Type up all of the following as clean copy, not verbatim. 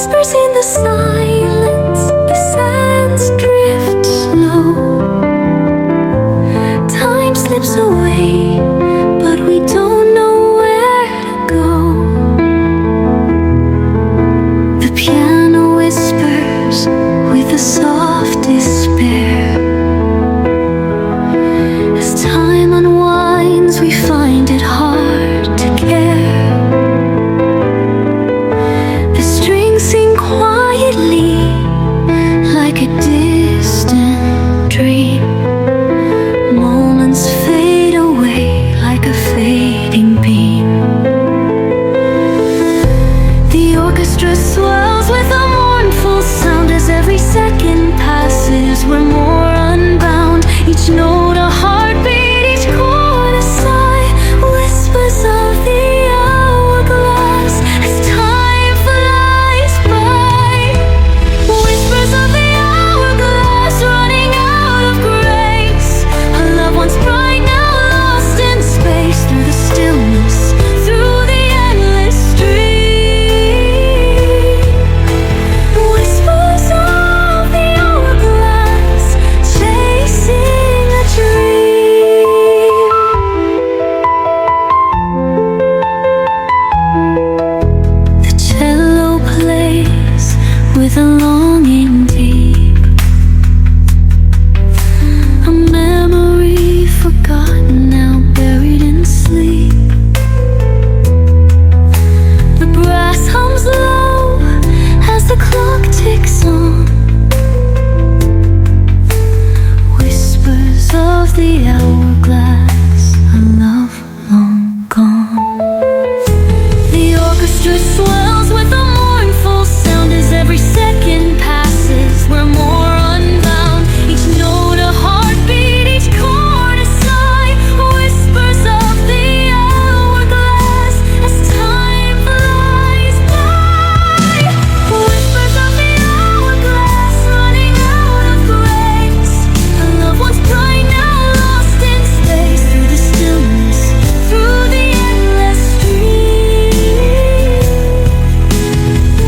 Whispers in the silence, the sands drift slow. Time slips away, but we don't know where to go. The piano whispers with a soft despair. As time unwinds, we find it hard to care. The strings sing quietly, like a distant dream. Moments fade away like a fading beam. The orchestra swells with a mournful sound as every second passes. We're more unbound, each note a heartbeat, each chord a sigh. Whispers of the hourglass as time flies by. Whispers of the hourglass running out of grace. A love once bright, now lost in space. Through the stillness, through the endless stream. Whispers of the hourglass, chasing a dream. The cello plays with a longing deep, a memory forgotten, now buried in sleep. The brass hums low as the clock ticks on. Whispers of the hourglass, a love long gone. The orchestra swells with a mournful sound as every second passes. We're more unbound, each note a heartbeat, each chord a sigh. Whispers of the hourglass as time flies by. Whispers of the hourglass running out of grace. A love once bright, now lost in space. Through the stillness, through the endless stream.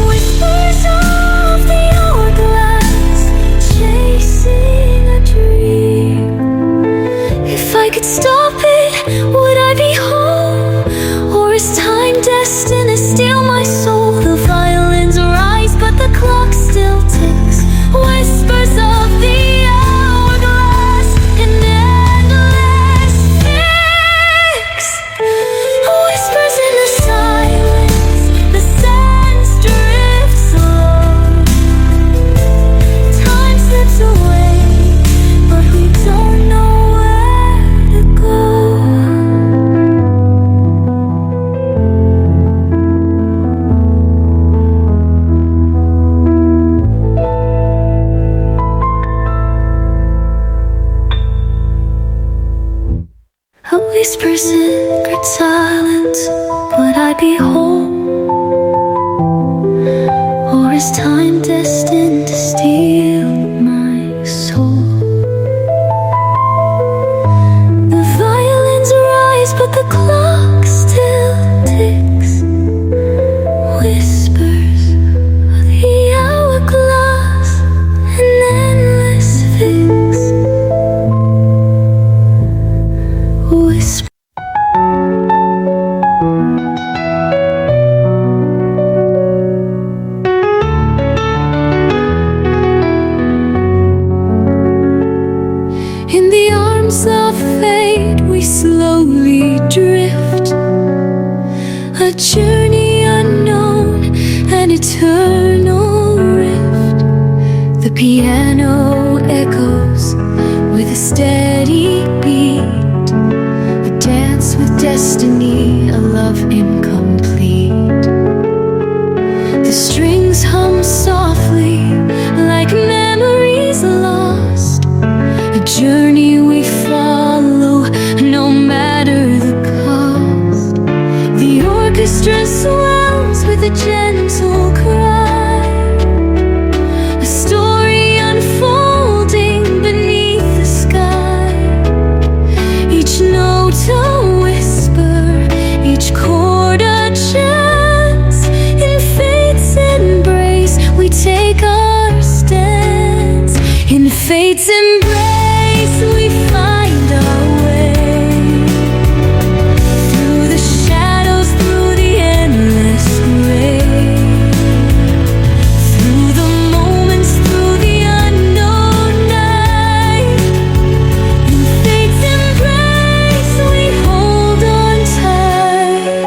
Whispers of the hourglass, chasing a dream. If I could stop it, would I be home? Or is time destined to steal my soul? The violins rise, but the clock still ticks. Whispers of the hourglass, an endless fix. Whispers in the silence, the sands drift slow. Time slips away, but we don't know where to go. A whisper, secret silence, would I be home? Or is time destined to steal my soul? The violins rise, but the clock still ticks. Whispers of the hourglass, an endless fix. Whispers. In the arms of fate, we slowly drift. A journey unknown, an eternal rift. The piano echoes with a steady beat. A dance with destiny, a love incomplete. The strings hum softly like memories lost. A journey we follow, no matter the cost. The orchestra swells with a gentle cry. A story unfolding beneath the sky. Each note a whisper, each chord a chance. In fate's embrace, fate's embrace, we find our way through the shadows, through the endless gray, through the moments, through the unknown night. In fate's embrace, we hold on tight.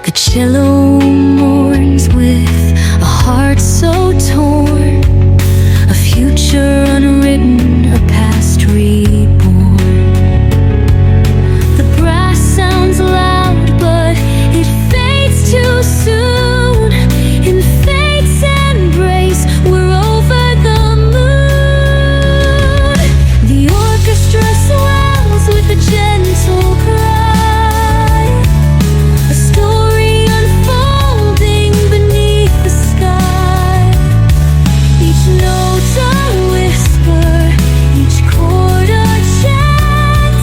The cello mourns with a heart so torn, a future unwritten, a past reborn. The brass sounds loud, but it fades too soon. In fate's embrace, we're over the moon. The orchestra swells with a gentle cry, a story unfolding beneath the sky. Each note a whisper, each chord a chant.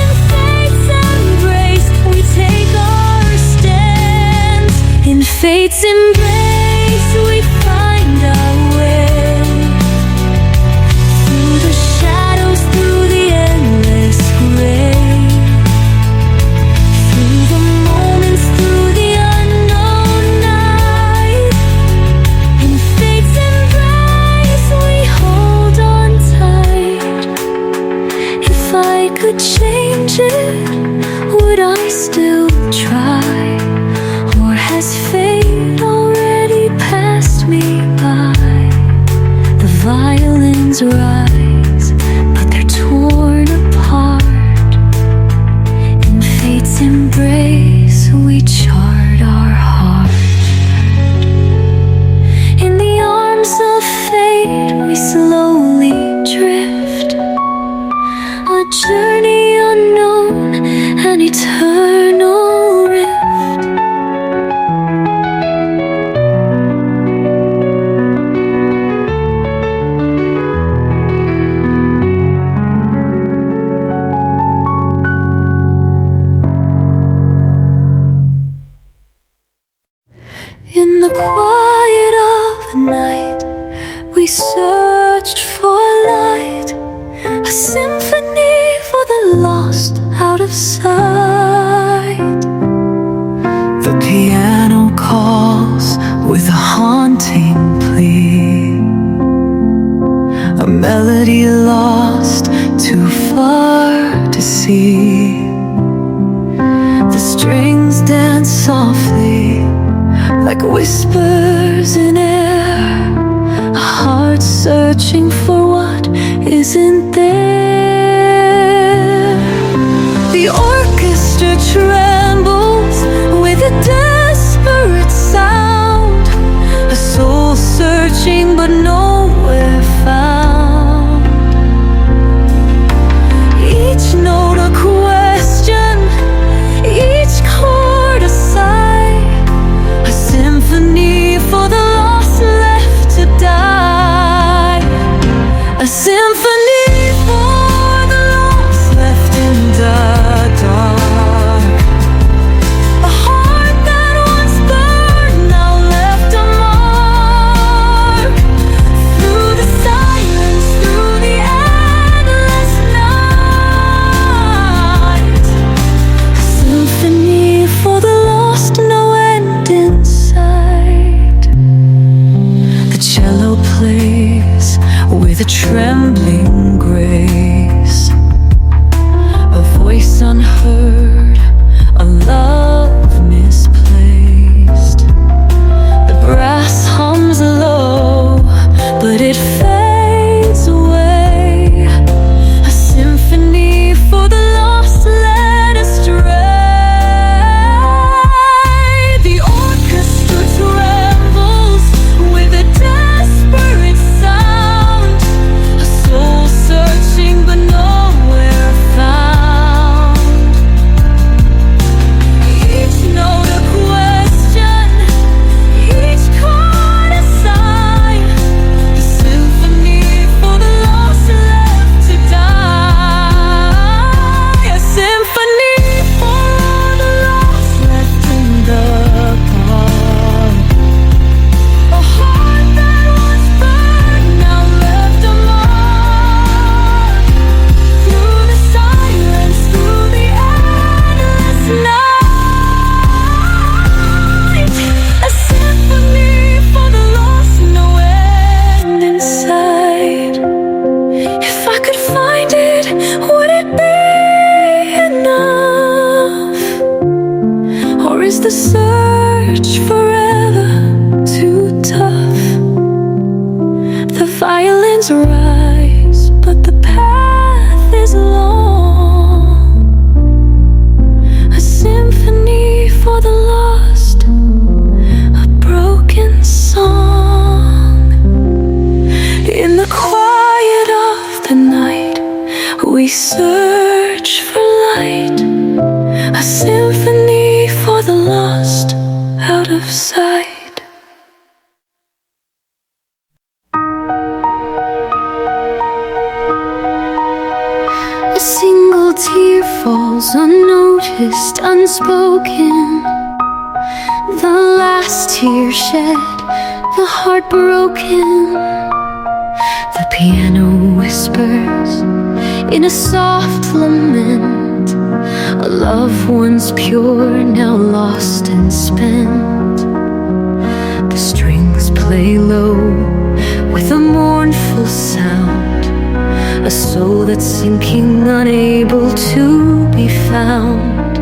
In fate's embrace, we take our stand. In fate's embrace, we find our way through the shadows, through the endless gray, through the moments, through the unknown night. In fate's embrace, we hold on tight. If I could change it, would I still try? Or has fate already passed me by? The violins rise, but they're torn apart. In fate's embrace, we chart our heart. In the arms of fate, we slowly drift, a journey unknown, an eternal rift. In the quiet of the night, we searched for light, a symphony for the lost out of sight. The piano calls with a haunting plea, a melody lost too far to see. The strings dance softly like whispers in air, a heart searching for what isn't there. The orchestra trembles with a desperate sound, a soul searching but nowhere found. Each note a question, each chord a sigh, a symphony for the lost left to die, a symphony for stars rise, but the path is long. A symphony for the lost, a broken song. In the quiet of the night, we search for light. A symphony for the lost, out of sight. A single tear falls unnoticed, unspoken. The last tear shed, the heart broken. The piano whispers in a soft lament, a love once pure, now lost and spent. The strings play low with a mournful sound, a soul that's sinking, unable to be found.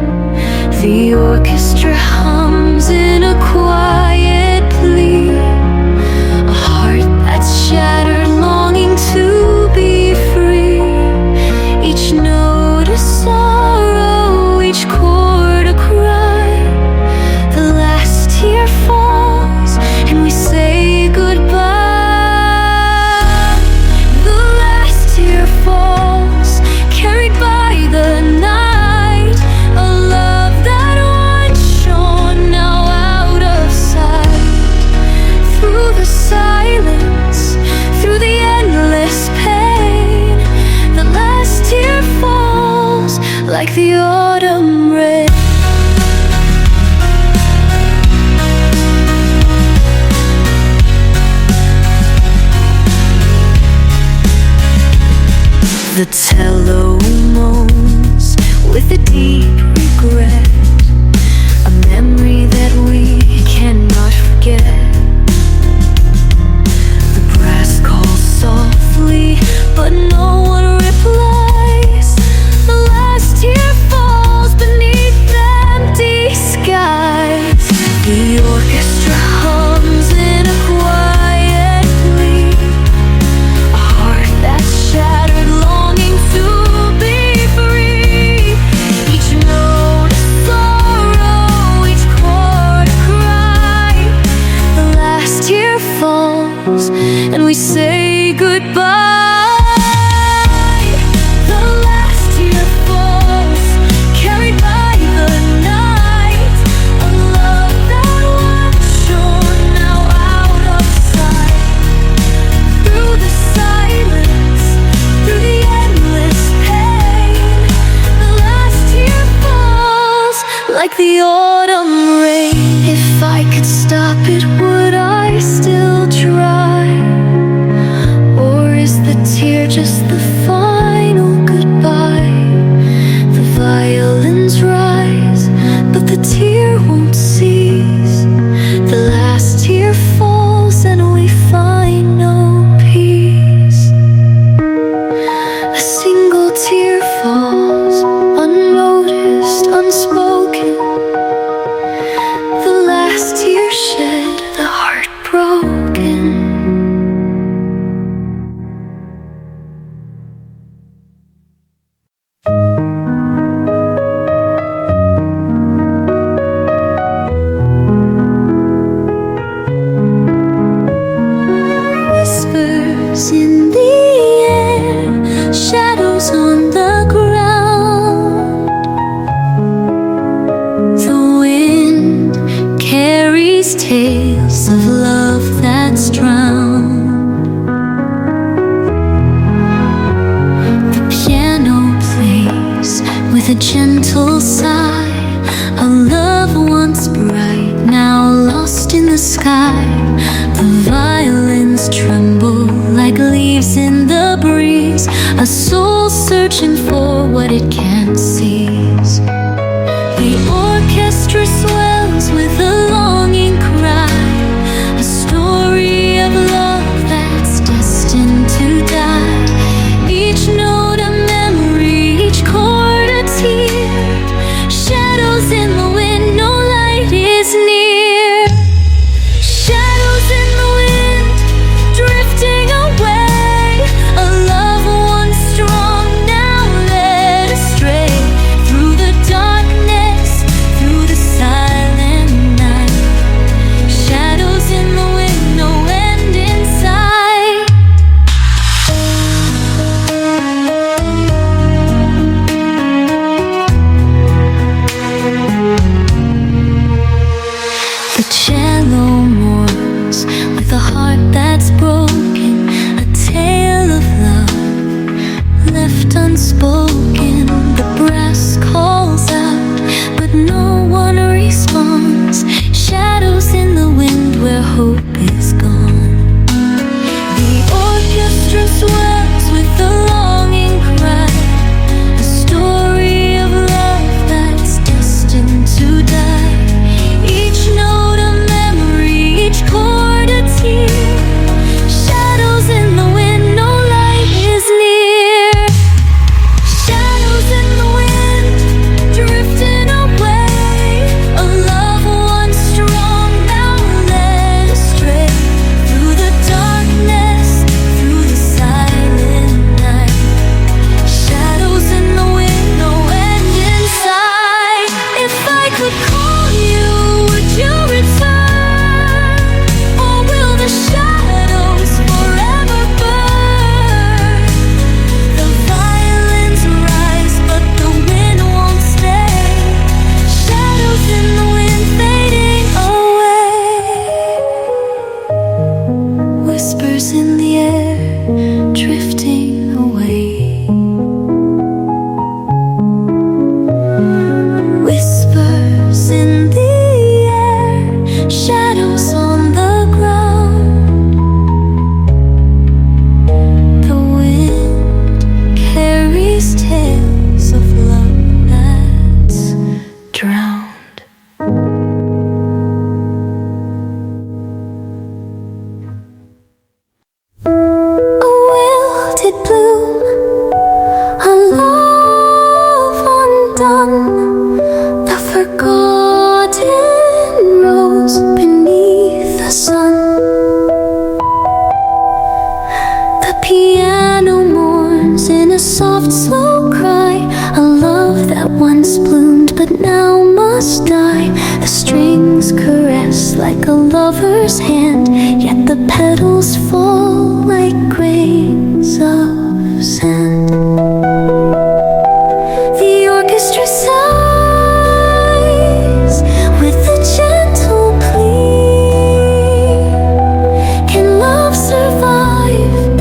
The orchestra hums in a quiet plea, a heart that's shattered, longing to be free. Each note a sorrow, each chord a cry. The last tear falls and we say goodbye. The last tear falls, carried by the night. A love that once shone, now out of sight. Through the silence, through the endless pain, the last tear falls like the autumn rain. The cello moans with a deep regret, a memory that we cannot forget. The brass calls softly, but no one replies. The last tear falls beneath empty skies. The orchestra hums in a quiet plea, a heart that's shattered, longing to be free. Each note a sorrow, each chord a cry. The last tear falls and we say goodbye. The last tear falls, carried by the night. A love that once shone, now out of sight. Through the silence, through the endless pain, the last tear falls like the autumn rain. If I could stop it, would I still try? Or is the tear just the final goodbye? The violins rise, but the tear won't cease. The last tear falls and we find no peace. A single tear falls, unnoticed, unspoken. The last tear shed, the heart broken. Whispers in the air, shadows on the ground. The wind carries tales of love that's drowned. The piano plays with a gentle sigh, a love once bright, now lost in the sky. The violins tremble like leaves in the breeze, a soul searching for what it can't seize. The orchestra swells with a longing cry, a story of love that's destined to die. Each note a memory, each chord a tear. Shadows in the wind, no light is near. Shadows in the wind, drifting away. must die. The strings caress like a lover's hand, yet the petals fall like grains of sand. The orchestra sighs with a gentle plea. Can love survive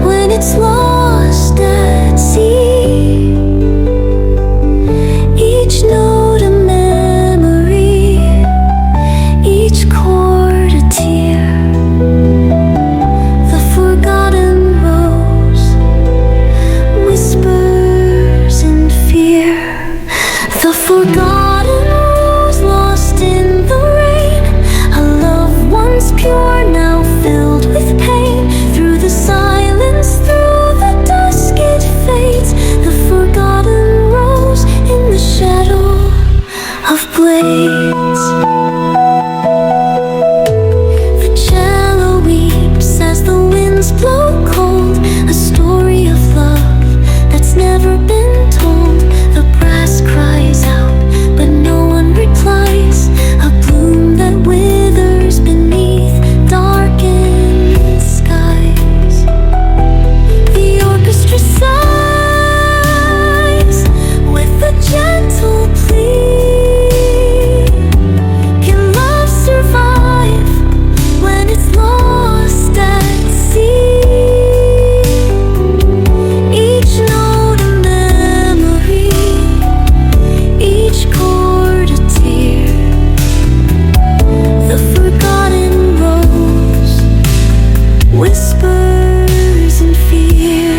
when it's lost at sea? Each note a memory, each chord a tear. The forgotten rose whispers in fear. The forgotten rose lost in the rain. A love once pure, now filled with pain. Through the silence, through the dusk it fades. The forgotten rose in the shadow of blades. The cello weeps as the winds blow cold. A story of love that's never been told. The brass cries out, but no one replies. A bloom that withers beneath darkened skies. The orchestra sighs with a gentle plea. Can love survive when it's lost at sea? Each note a memory, each chord a tear. The forgotten rose whispers in fear.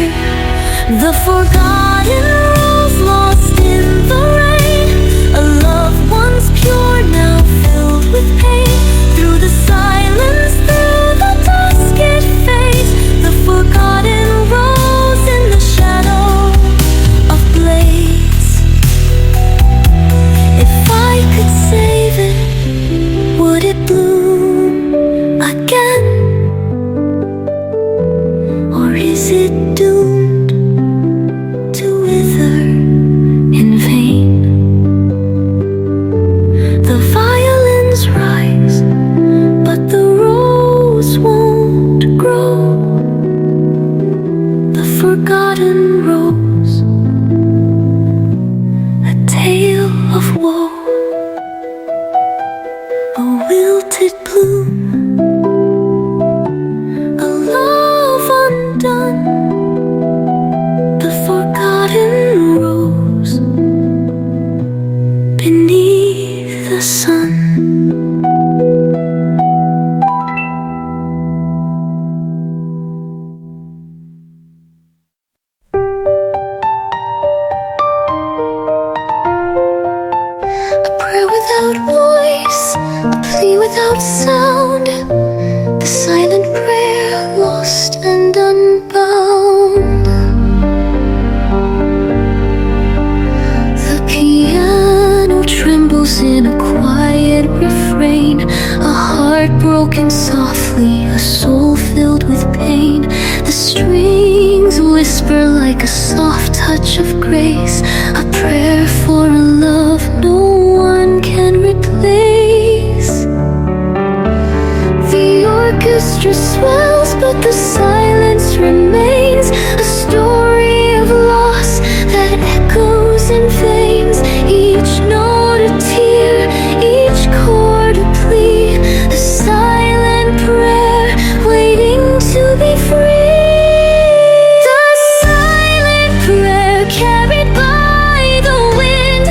The forgotten rose lost in the rain. A love once pure, now filled with pain. Through the silence, through the dusk it fades. The forgotten rose in the shadow of blades. If I could save it, would it bloom again? Or is it doomed to wither in vain? The violins rise, but the rose won't grow. The forgotten rose, a tale of woe. A wilted bloom, a love undone. The forgotten rose beneath the sun. A prayer without voice, a plea without sound. The silent prayer lost and unbound. The piano trembles in a quiet refrain. A heart broken softly, a soul filled with pain. The strings whisper like a soft touch of grace. A prayer for a love no one can replace. The orchestra swells, but the silence remains. A story of loss that echoes in veins. Each note a tear, each chord a plea. A silent prayer waiting to be free. The silent prayer carried by the wind.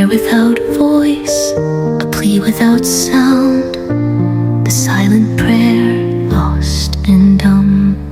prayer without voice, a plea without sound, the silent prayer lost and unbound.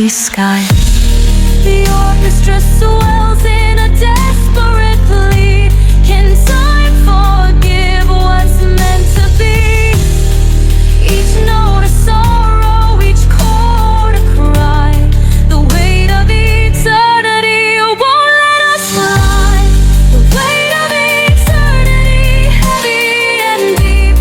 Sky. The orchestra swells in a desperate plea. Can time forgive what's meant to be? Each note a sorrow, each chord a cry. The weight of eternity won't let us fly. The weight of eternity, heavy and deep.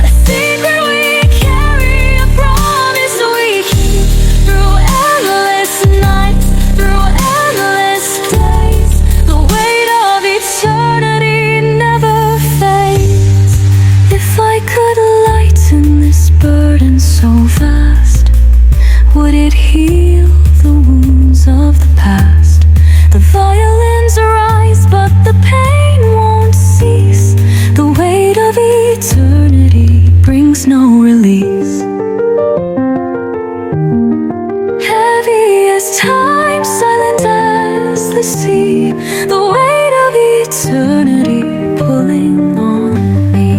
A secret we carry, a promise we keep. Through endless nights, through endless days, the weight of eternity never fades. If I could lighten this burden so vast, would it heal the wounds of the past? The violins rise, but the pain won't cease. The weight of eternity brings no release. Heavy as time, silent as the sea, the weight of eternity pulling on me.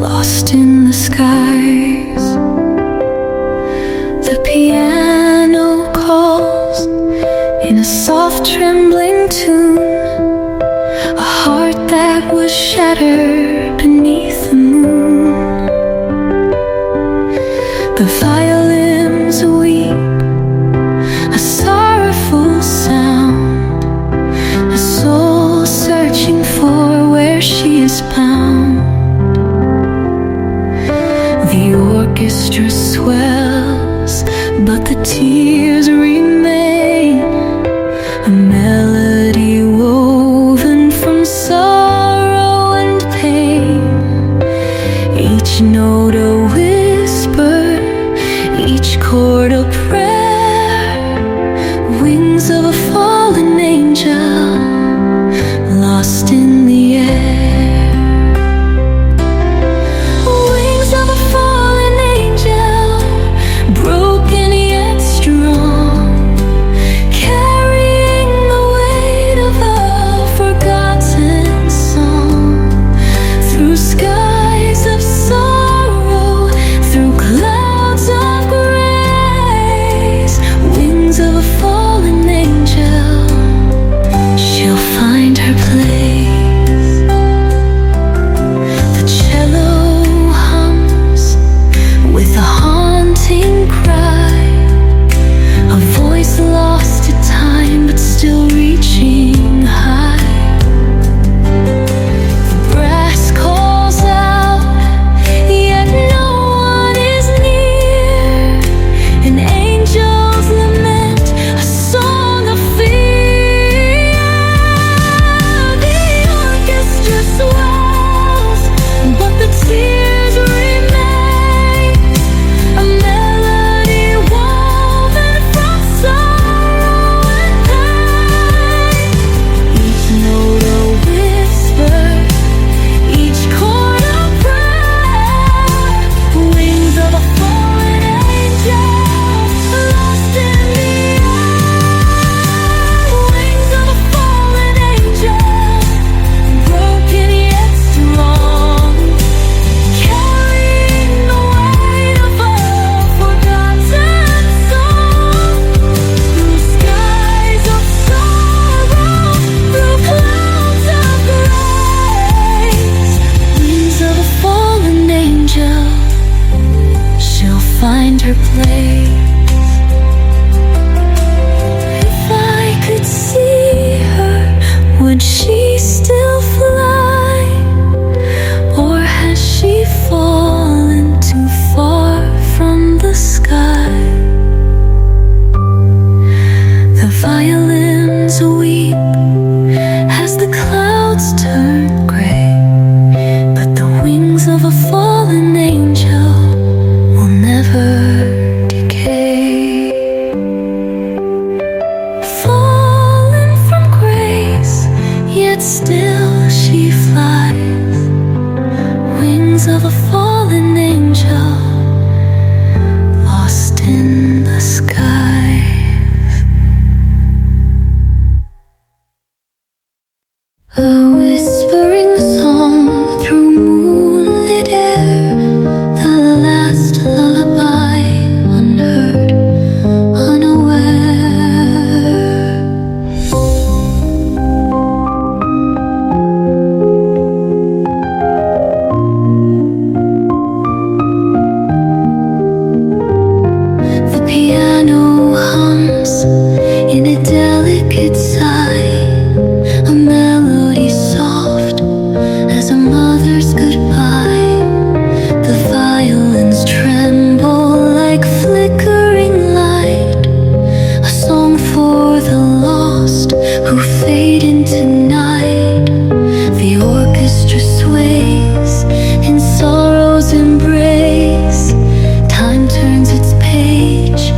lost in the skies. The piano calls in a soft trembling tune, a heart that was shattered beneath the moon. The violins weep, a sorrowful sound, a soul searching for where she is bound. The orchestra swells, but the tears remain, a melody woven from sorrow and pain. Each note a whisper, each chord a prayer, wings of a fallen angel lost in the air. Wings of a fallen angel, broken yet strong, carrying the weight of a forgotten song, through skies of sorrow, through clouds of grace. Wings of a fallen angel, she'll find her place. The cello hums with a haunting cry, a voice lost to time but still reaching high. The brass calls out, yet no one is near. An angel's lament, a song of fear. The orchestra swells, but the tears remain, a melody woven from sorrow and pain. Each note a whisper, each chord a prayer, wings of a fallen angel lost in the air. Wings of a fallen angel, broken yet strong, carrying the weight of a forgotten song, through skies of sorrow, through clouds of grace. Wings of a fallen angel, she'll find her place. If I could see her, would she still fly? Or has she fallen too far from the sky? The violins weep as the clouds turn gray, but the wings of a fallen angel will never decay. Fallen from grace, yet still she flies. Wings of a fallen angel lost in the skies. A whispering song through moonlit air, the last lullaby unheard, unaware. The piano hums in a delicate sigh, a melody soft as a mother's goodbye. The violins tremble like flickering light, a song for the lost who fade into night. The orchestra sways in sorrow's embrace. Time turns its page,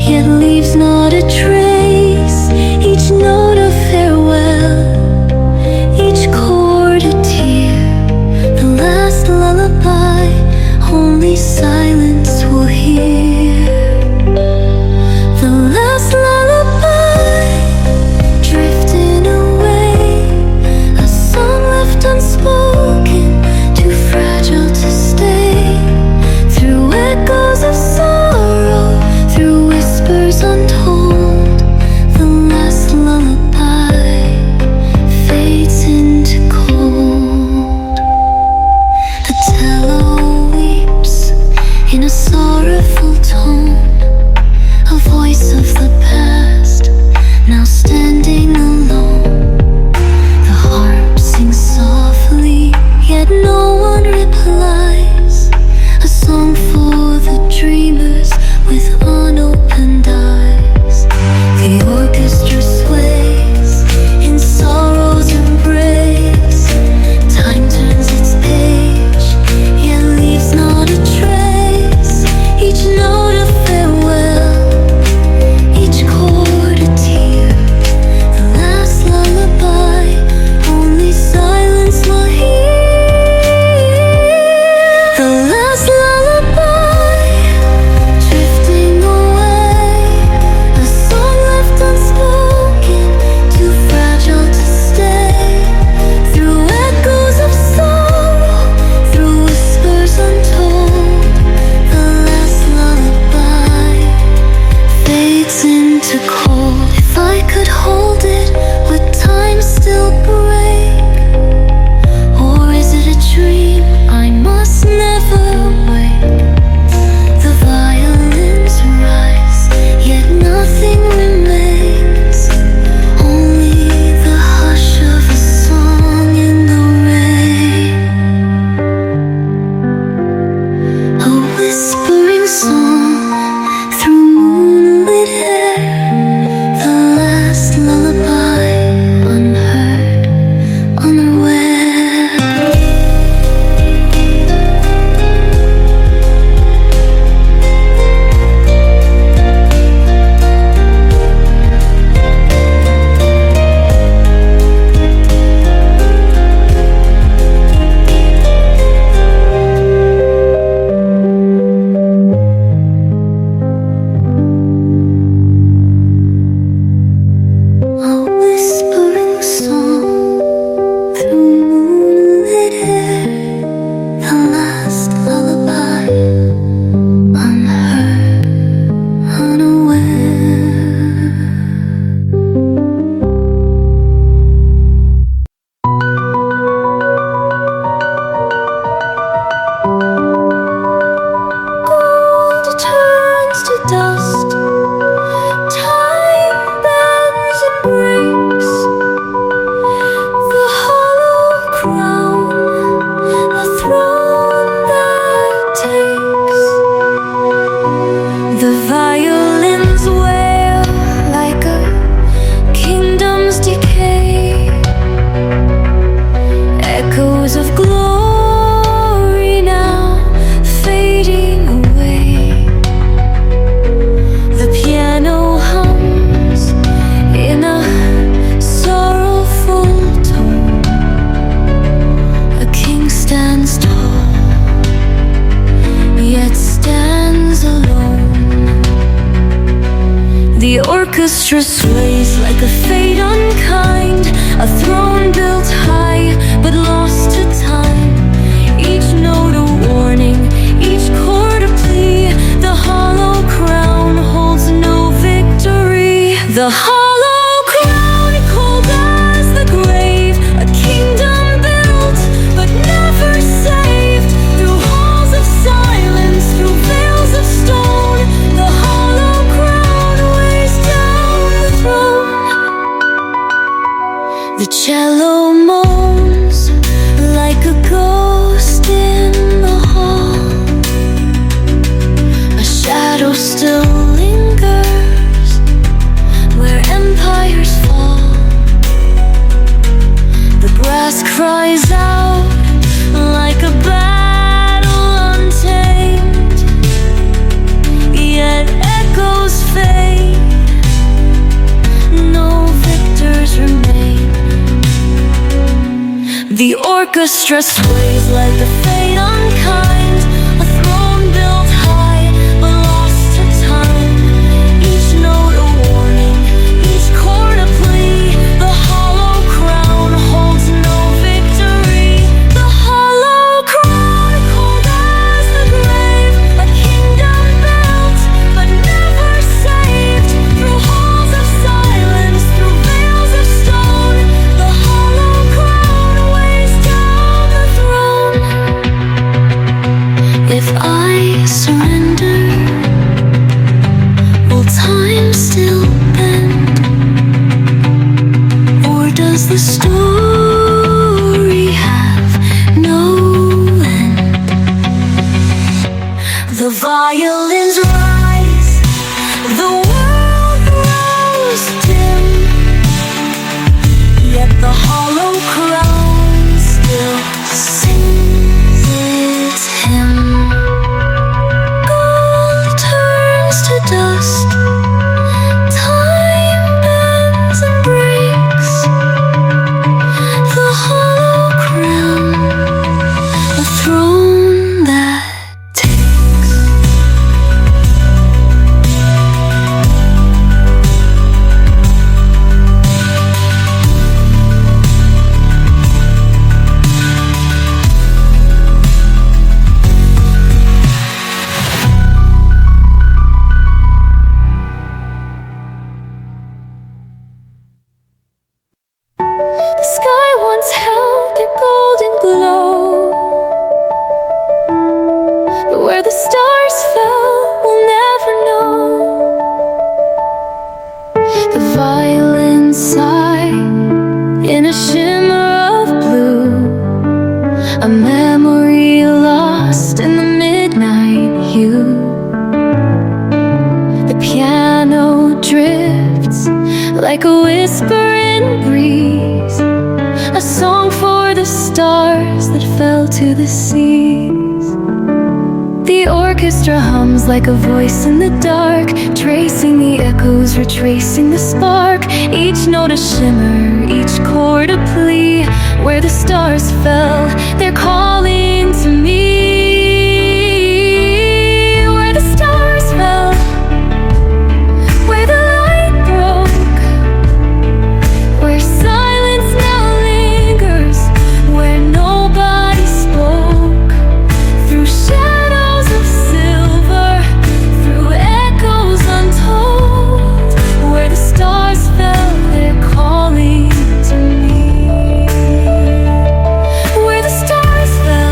yet leaves not a trace. Each note a farewell, each chord a tear. The last lullaby, only silence will hear. The last lullaby, drifting away, a song left unspoken, too fragile to stay. orchestra sways like a fate unkind, a throne built high but lost to time. Each note a warning, each chord a plea. The hollow crown holds no victory. The hollow crown, cold as the grave, a kingdom built but never saved. Through halls of silence, through veils of stone, the hollow crown weighs down the throne. The cello moans like a ghost in the hall. A shadow still lingers where empires fall. The brass cries out like a battle untamed, yet echoes fade, no victors remain. The orchestra sways like a fate unkind, a throne built high but lost to time. Each note a warning, each chord a plea. The hollow crown holds no victory. The hollow crown, cold as the grave, a kingdom built but never saved. Through halls of silence, through veils of stone, the hollow crown weighs down the throne. If I surrender, will time still bend? Or does the story have no end? The violins rise, the world grows dim, yet the hollow crown still sings its hymn. Gold turns to dust, time bends and breaks. The hollow crown, a throne that takes. The sky once held a golden glow, but where the stars fell, we'll never know. The violins sigh in a shimmer of blue, a memory lost in the midnight hue. The piano drifts like a whisper in breeze, a song for the stars that fell to the seas. The orchestra hums like a voice in the dark, tracing the echoes, retracing the spark. Each note a shimmer, each chord a plea. Where the stars fell, they're calling to me. Where the stars fell, where the light broke, where silence now lingers, where nobody spoke. Through shadows of silver, through echoes untold, where the stars fell, they're calling to me. Where the stars fell,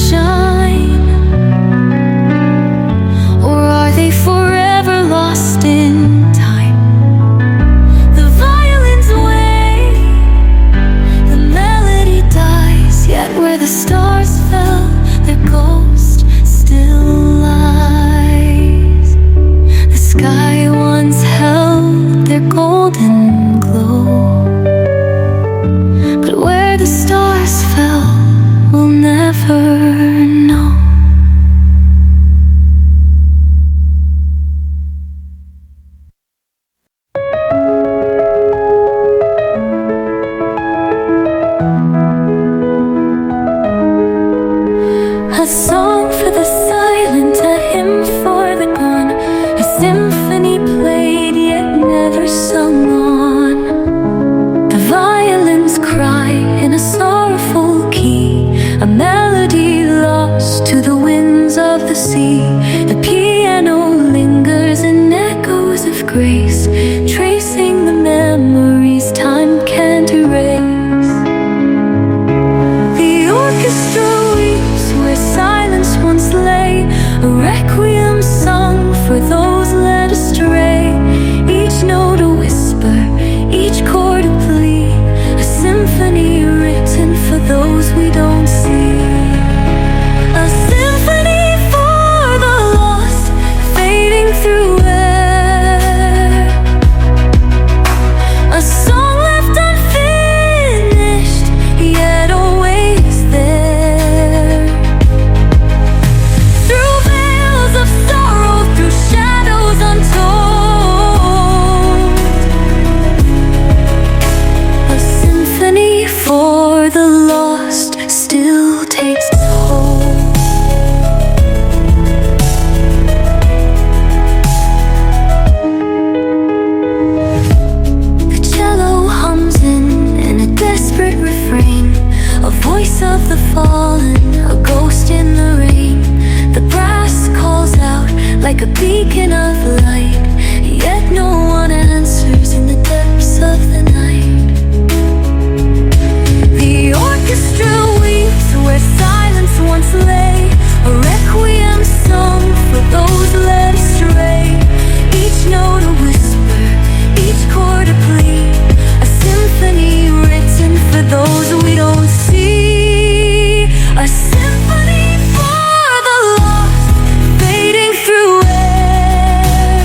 shine? Or are they forever lost in time? The violins wait, the melody dies, yet where the stars fell, their ghost still lies. The sky once held their golden glow, but where the stars fell, we'll never know. A song for the silent, a hymn for the gone, a symphony played yet never sung on. The violins cry in a sorrowful key, a melody lost to the winds of the sea. The piano lingers in echoes of grace, tracing the memories time can't erase. The orchestra weeps where silence once lay, a requiem sung for those led astray. Each note a whisper, each chord a plea, a symphony written for those we don't see. A symphony for the lost, fading through air. A song left unfinished, yet always there. Through veils of sorrow, through shadows untold, a symphony for the lost still takes hold. The cello hums in a desperate refrain, a voice of the fallen, a ghost in the rain. The brass calls out like a beacon of light, yet no one answers in the depths of the night. The orchestra weeps where silence once lay, a requiem sung for those led astray. Each note a whisper, each chord a plea, a symphony written for those we don't see. A symphony for the lost, fading through air.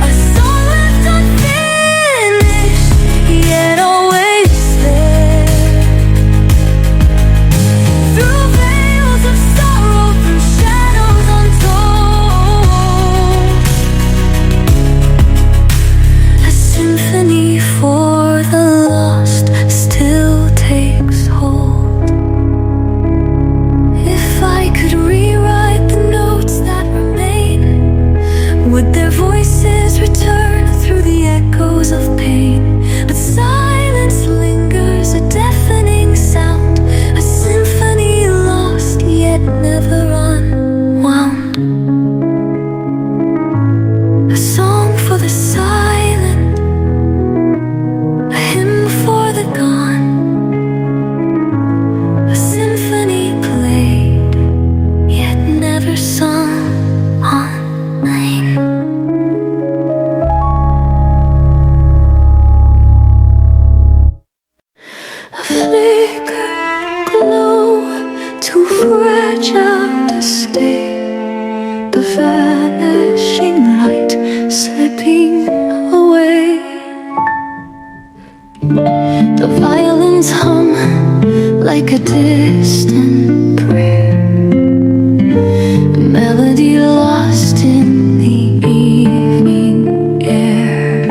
A song left unfinished, yet always there. Through veils of sorrow, through shadows untold, a symphony for the lost still takes hold. If I could rewrite the notes that remain, would their voices return through the echoes of pain? But silence lingers, a deafening sound, a symphony lost yet never unwound. A song for the silent, a hymn for the gone, a symphony played yet never sung on. A flicker glow, too fragile to stay, the vanishing light slipping away. The violins hum like a distant prayer, a melody lost in the evening air.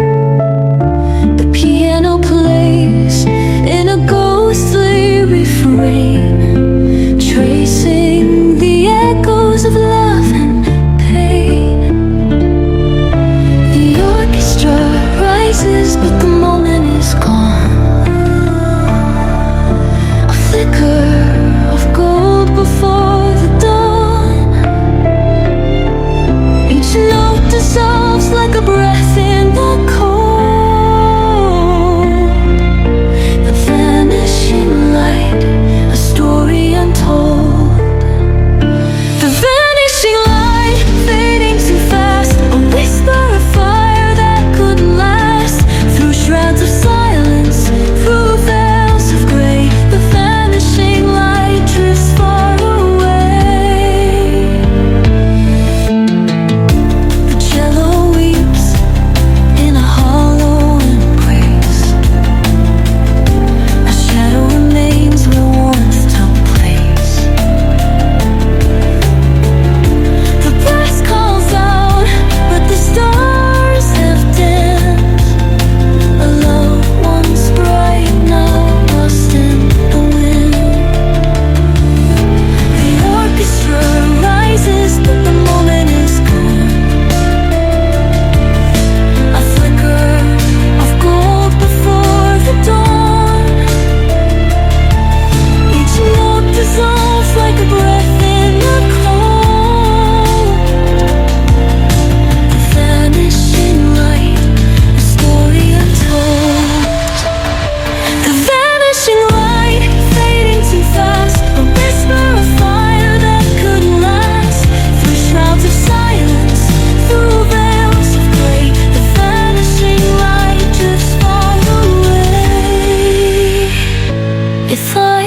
The piano plays in a ghostly refrain, tracing the echoes of love and pain. The orchestra rises, but the moment is gone. A flicker of gold before the dawn.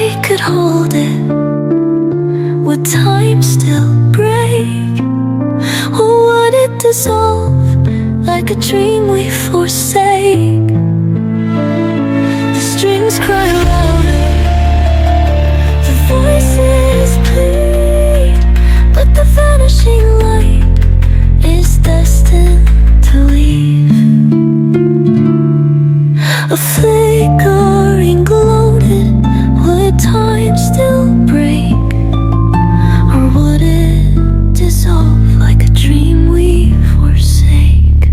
I could hold it, would time still break? Or would it dissolve like a dream we forsake? The strings cry louder, the voices plead, but the vanishing light is destined to leave. A flickering gloated, would time still break? Or would it dissolve like a dream we forsake?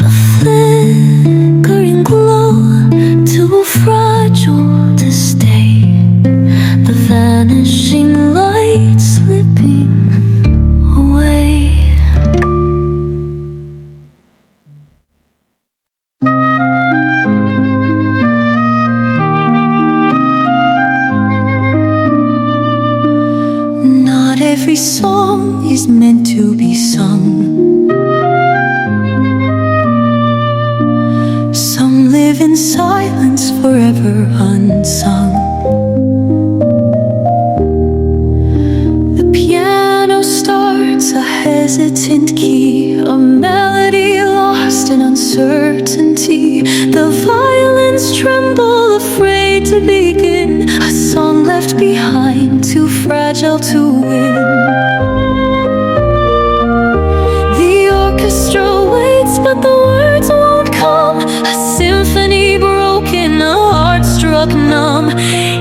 A flickering glow, too fragile to stay. The vanishing light slipping away. Not every song is meant to be sung. Some live in silence, forever unsung. The piano starts a hesitant key, a melody lost in uncertainty. The violins tremble, afraid to begin, a song left behind, too fragile to win. The orchestra waits, but the words won't come. A symphony broken, a heart struck numb.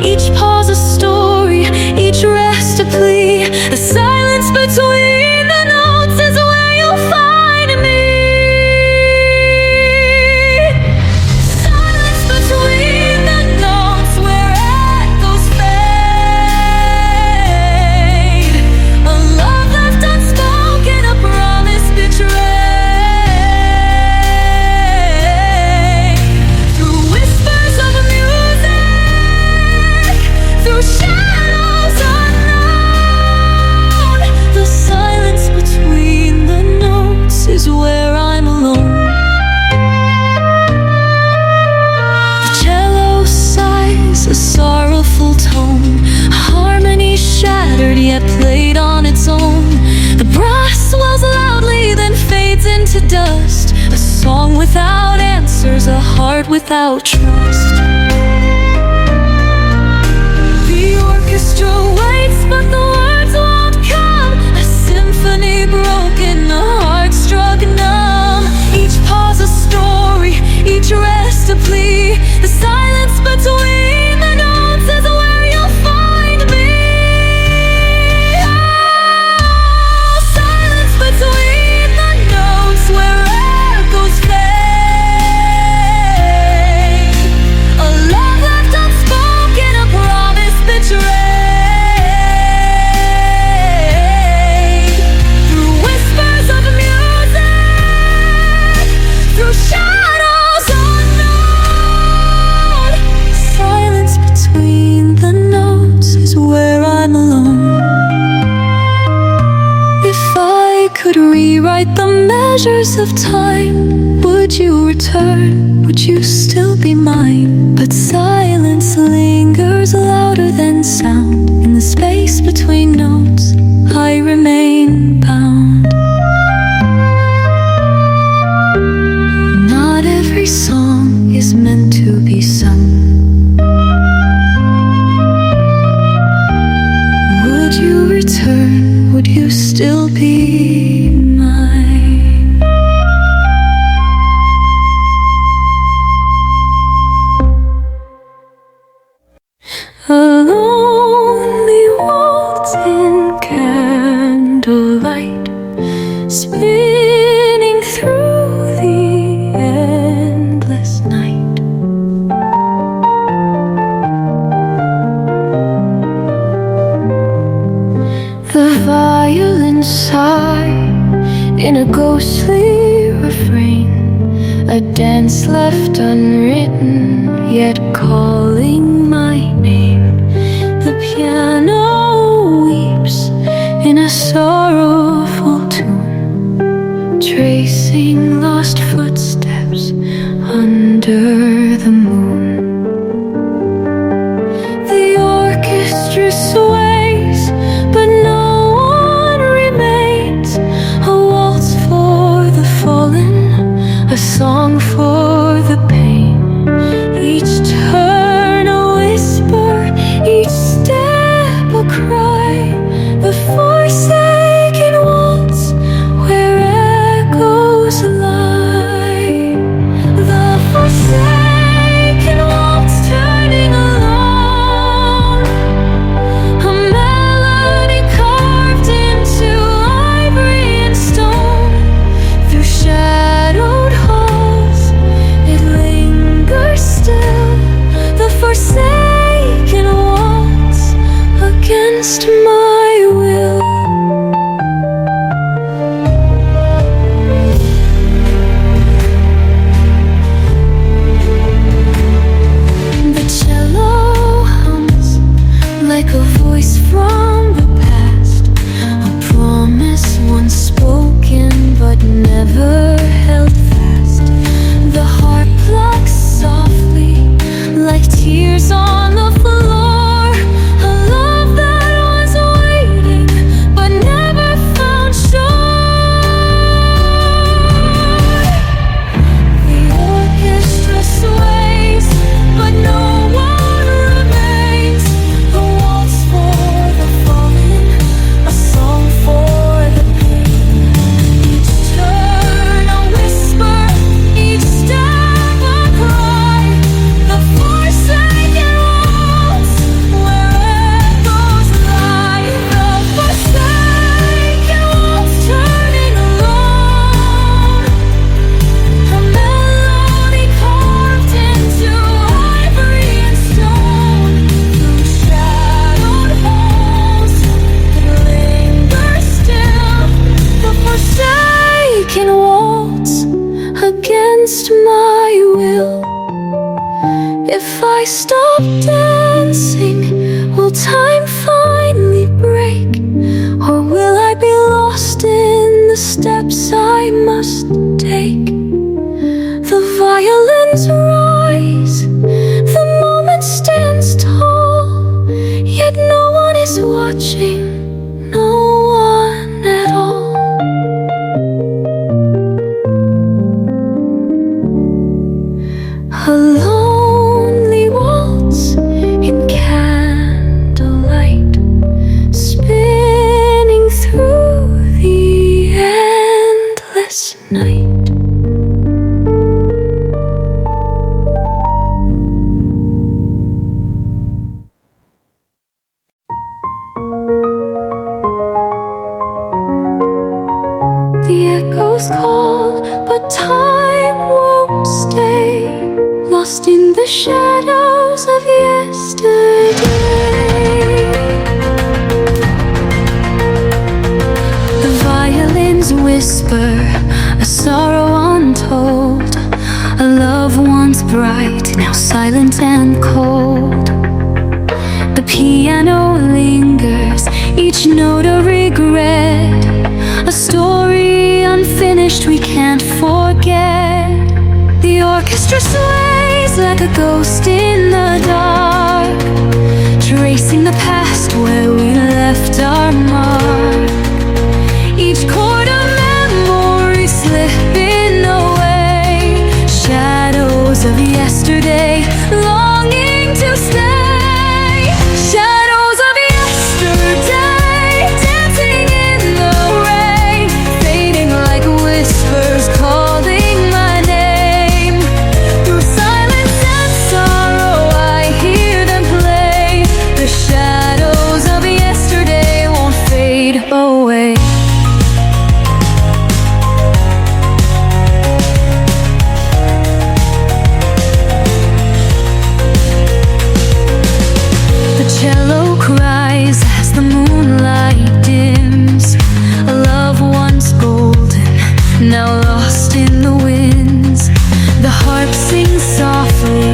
Each pause a story, each rest a plea. The silence between the notes is where you'll find me. Silence between the notes where echoes fade. A love left unspoken, a promise betrayed. Through whispers of music, through shadows unknown, the silence between the notes is where I'm alone. The cello sighs a sorrowful tone, harmony shattered yet played on its own. The brass swells loudly, then fades into dust. A song without answers, a heart without trust. The orchestra waits, but the words won't come. A symphony broken, a heart struck numb. Each pause a story, each rest a plea. The silence between the notes is where you'll find me. Oh, silence between the notes where echoes fade. A love left unspoken, a promise betrayed. Through whispers of music, through shadows unknown, silence between the notes is where I'm alone. If I could rewrite the measures of time, would you return? Would you still be mine? But silence lingers louder than sound. In the space between notes, I remain bound. Not every song is meant to be sung. Would you return? Would you still be mine? A lonely waltz in candlelight, spinning through the endless night. The violin sigh in a ghostly refrain, a dance left unwritten, yet calling my name. against my will. The cello hums like a voice from the past, a promise once spoken but never held fast. The heart plucks softly like tears on the floor, a love that was waiting but never found shore. The orchestra sways but no one remains. A waltz for the fallen, a song for the pain. Each turn a whisper, each step a cry. The forsaken waltz where echoes lie. The forsaken waltz turning alone. A melody carved into ivory and stone. Through shadowed halls that linger still. The forsaken waltz against my will. If I stop dancing, will time finally break? Or will I be lost in the steps I must take? The violins rise, the moment stands tall, yet no one is watching, no one at all. A lonely waltz in candlelight, spinning through the endless night. The echoes call, but time won't stay. Lost in the shadows of yesterday. The violins whisper a sorrow untold, a love once bright, now silent and cold. The piano lingers, each note a regret, a story unfinished we can't forget. The orchestra sways like a ghost in the dark, tracing the past where we left our mark. Each chord a memory slipping away, shadows of yesterday longing to stay. Shadows of yesterday dancing in the rain, fading like whispers calling my name. Through silence and sorrow I hear them play. The shadows of yesterday won't fade away. The cello cries as the moonlight dims, a love once golden, now lost in the winds. The harp sings softly,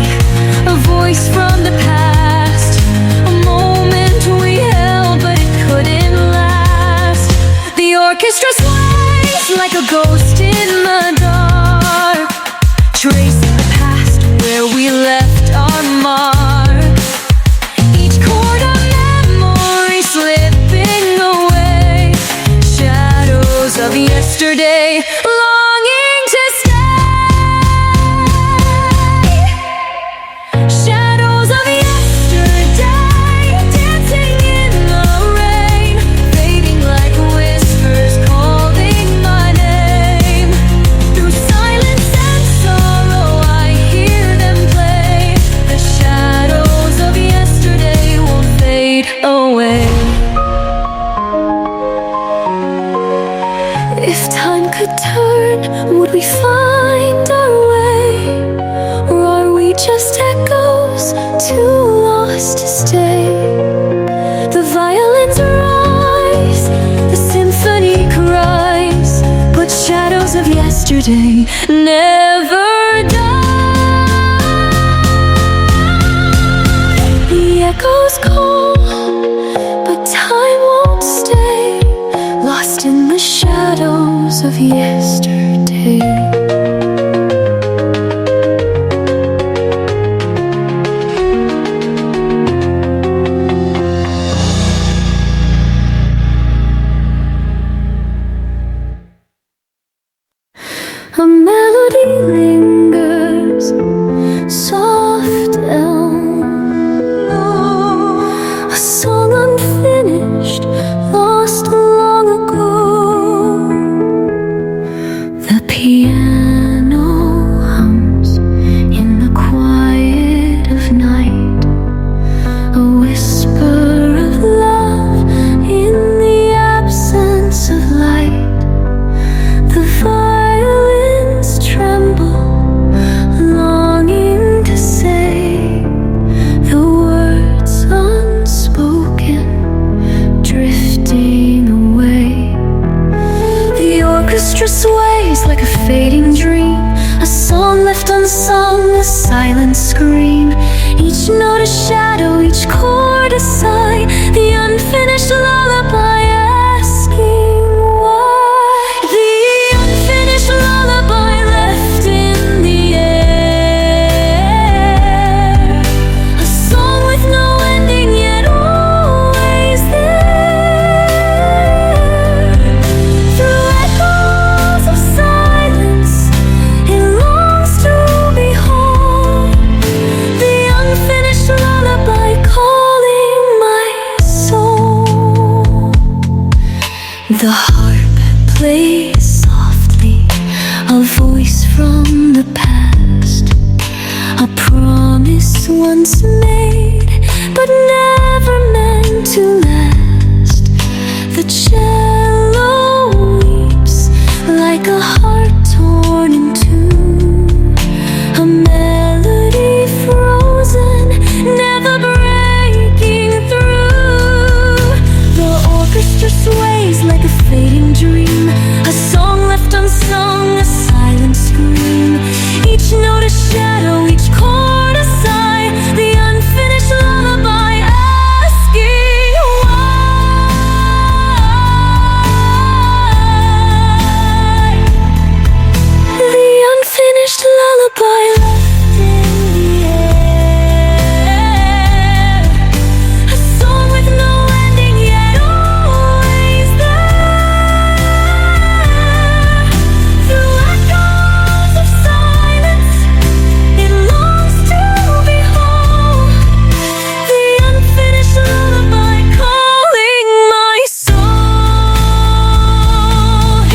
a voice from the past, a moment we held but it couldn't last. The orchestra sways like a ghost in the dark, tracing the past where we left our mark. Each chord a memory slipping away, shadows of yesterday longing to stay. Shadows of yesterday dancing in the rain, fading like whispers calling my name. Through silence and sorrow I hear them play. The shadows of yesterday won't fade away. If time could turn, would we find our way? Or are we just echoes too lost to stay? The violin yesterday never die. The echoes call, but time won't stay, lost in the shadows of yesterday. A melody lingers, soft elm, a song unfinished, lost long ago. The piano hums in the quiet of night, a whisper of love in the absence of light. The violins tremble, longing to say the words unspoken, drifting away. The orchestra sways like a fading dream, a song left unsung, a silent scream. Each note a shadow, each chord a sigh, the unfinished lullaby asking why. The unfinished lullaby left in the air, a song with no ending yet always there. Through echoes of silence, it longs to behold the unfinished lullaby calling my soul. The harp plays softly, a voice from the past, a promise once made but never meant to last. The cello weeps like a heart torn in two, a melody frozen, never breaking through. The orchestra sways like a fading dream, a song left unsung, a silent scream. Each note a shadow, each chord a sigh, the unfinished lullaby asking why. The unfinished lullaby left in the air, a song with no ending yet always there. Through echoes of silence, it longs to behold the unfinished lullaby calling my soul.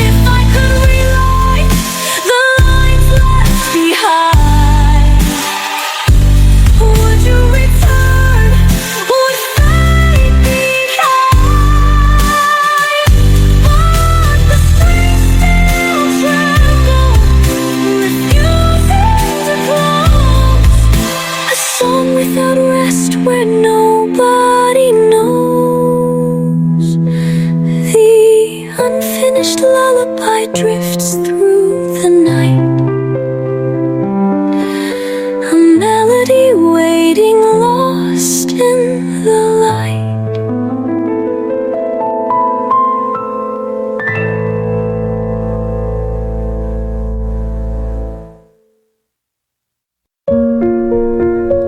If I could rewrite the lines left behind, would you return? Would fate be kind? But the strings still tremble, refusing to close. A song without rest where nobody knows. The unfinished lullaby drifts through the night, a melody waiting, lost in the light.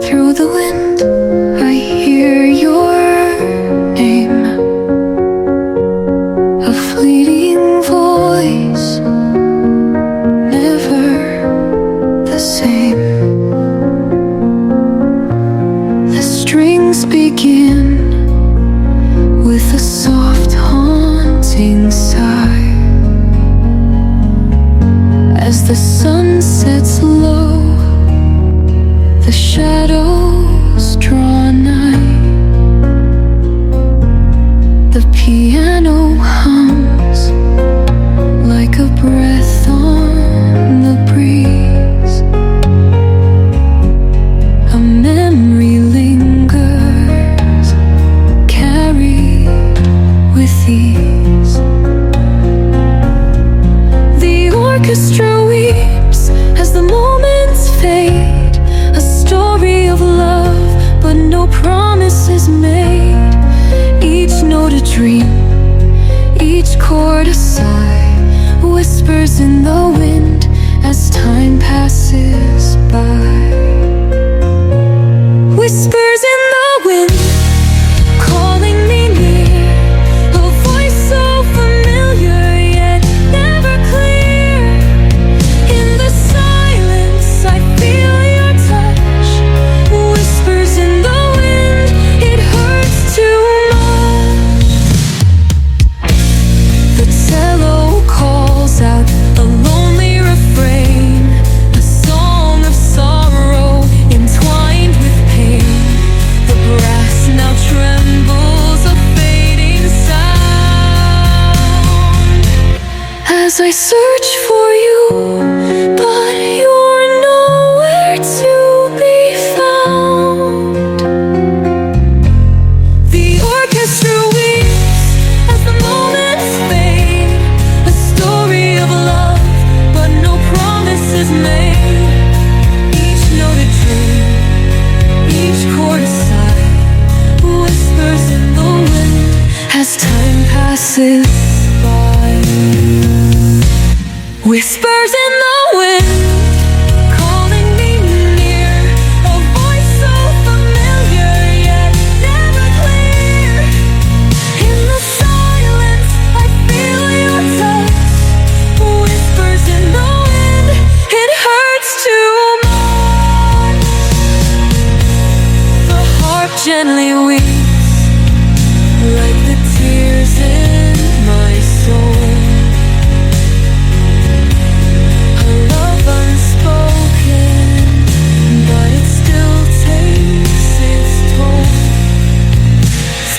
Through the wind, I hear your name, a fleeting voice, never the same. The strings begin with a soft, haunting sigh. As the sun sets low, the shadows draw nigh. The piano hums like a breath on the breeze. A memory lingers, carried with ease. The orchestra I search for you, but you're nowhere to be found. The orchestra weeps as the moments fade, a story of love, but no promise is made. Each note a dream, each chord a sigh, whispers in the wind as time passes by. Whispers in the wind, calling me near, a voice so familiar yet never clear. In the silence I feel your touch, whispers in the wind, it hurts too much. The harp gently weeps, like the tears in my soul.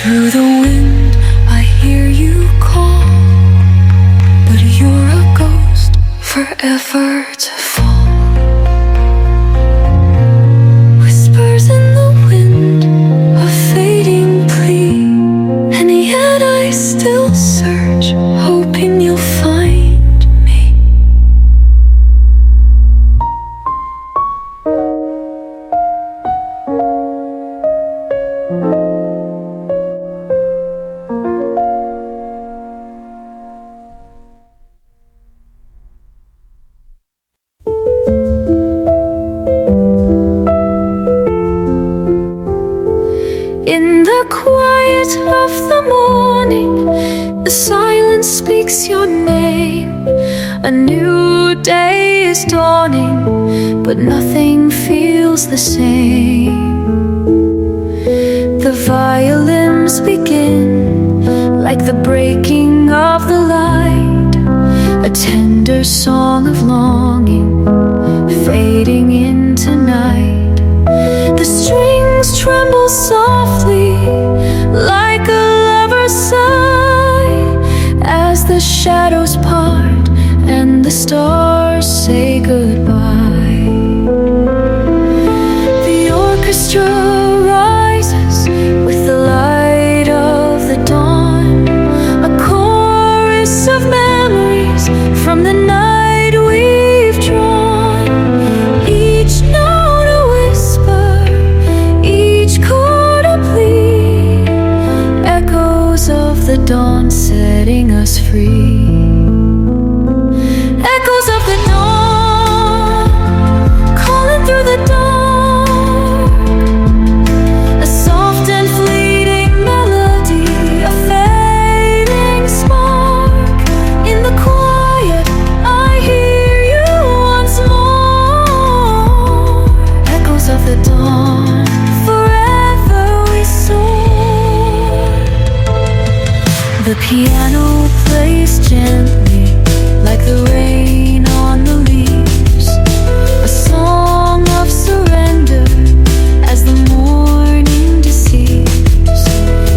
Through the wind I hear you call, but you're a ghost forever to fall. Whispers in the wind, a fading plea, and yet I still search, hoping you'll find me. In the quiet of the morning, the silence speaks your name. A new day is dawning, but nothing feels the same. The violins begin like the breaking of the light, a tender song of longing fading into night. The strings tremble softly like a lover's sigh as the shadows part and the stars say goodbye. The orchestra rises with the light of the dawn, a chorus of memories from the night we've drawn. Each note a whisper, each chord a plea, echoes of the dawn setting us free. Echoes of the dawn, calling through the dark, a soft and fleeting melody, a fading spark. In the quiet I hear you once more. Echoes of the dawn, forever we soar. The piano plays gently like the rain on the leaves, a song of surrender as the morning deceives.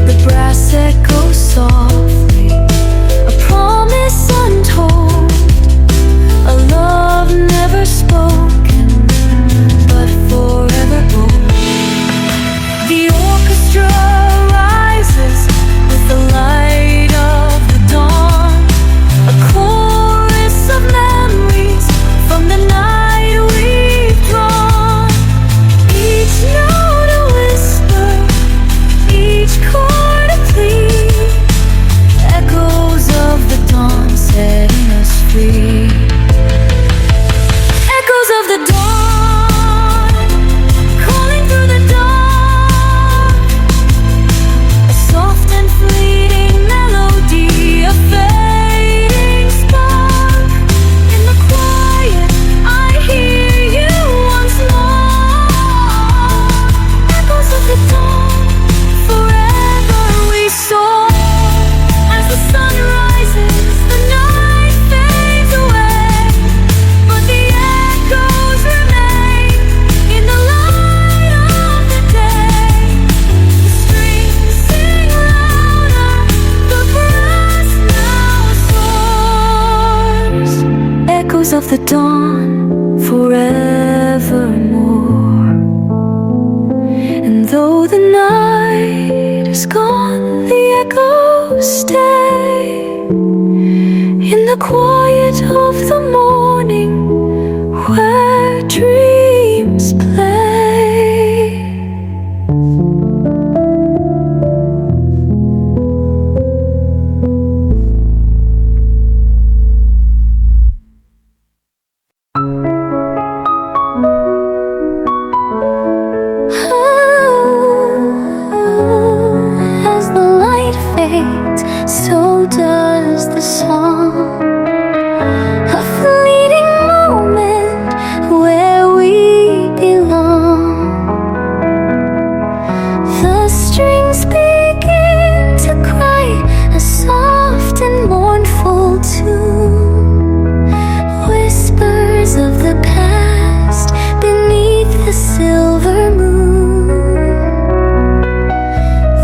The brass echoes softly, a promise untold, a love never spoken but forever old. The orchestra rises with the light of the dawn, a chorus of echoes of the dawn forevermore. And though the night is gone, the echoes stay in the quiet of the morning where dreams play. As the light fades, so does the song. A fleeting moment where we belong. The strings begin to cry a soft and mournful tune. Whispers of the past beneath the silver moon.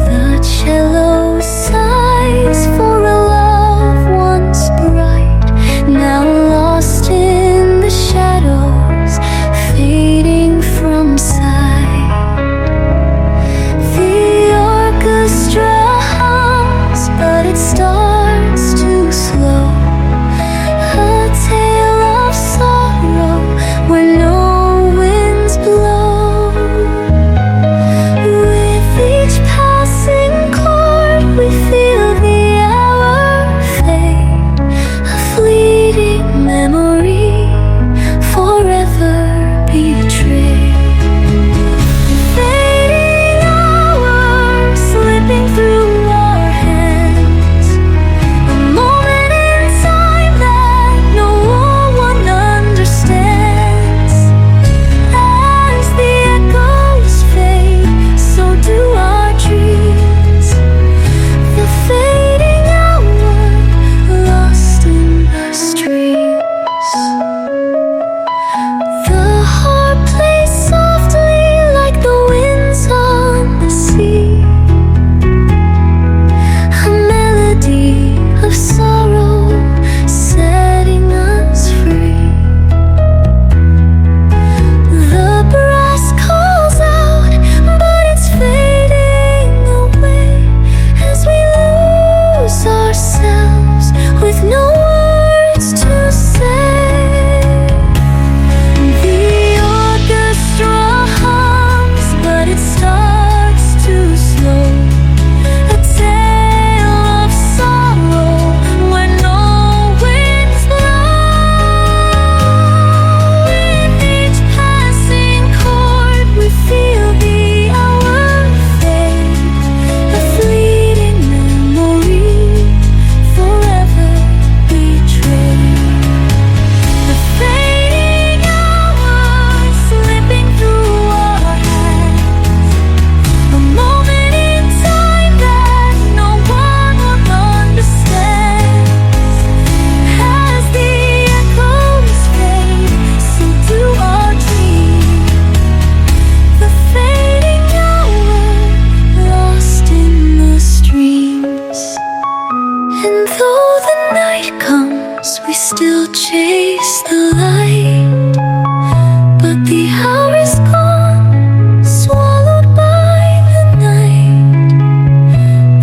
The cello sighs for a love once bright, now lost in the shadows, fading from sight. The orchestra hums, but it starts too slow. A tale of sorrow where no winds blow. With each passing chord we feel the hour fade, a fleeting memory forever betrayed. Fading hours slipping through our hands, a moment in time that no one understands. As the echoes fade, so do our dreams. The fading hour lost in the streams. The harp plays softly like the winds on the sea, a melody of sorrow setting us free. The brass calls out, but it's fading away as we lose ourselves with no words to say. The orchestra hums, but it starts too slow. A tale of sorrow where no winds blow. With each passing chord we feel the hour fade, a fleeting memory forever betrayed. The fading hours slipping through our hands, a moment in time that no one will understand. As the echoes fade, so do our dreams. The fading hour lost in the streams. And though the night comes, we still chase the light. But the hour is gone, swallowed by the night.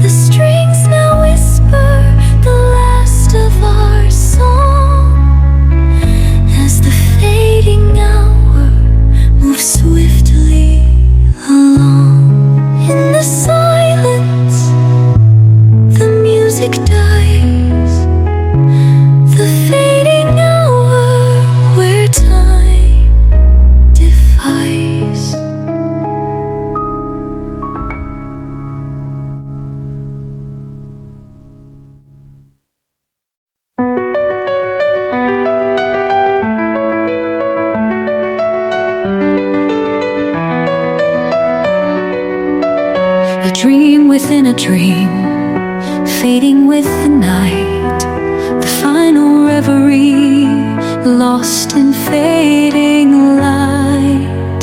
The strings now whisper the last of our song, as the fading hour moves swiftly along. In the silence, the music dies, the fading hour where time defies. A dream within a dream, fading with the night. The final reverie, lost in fading light.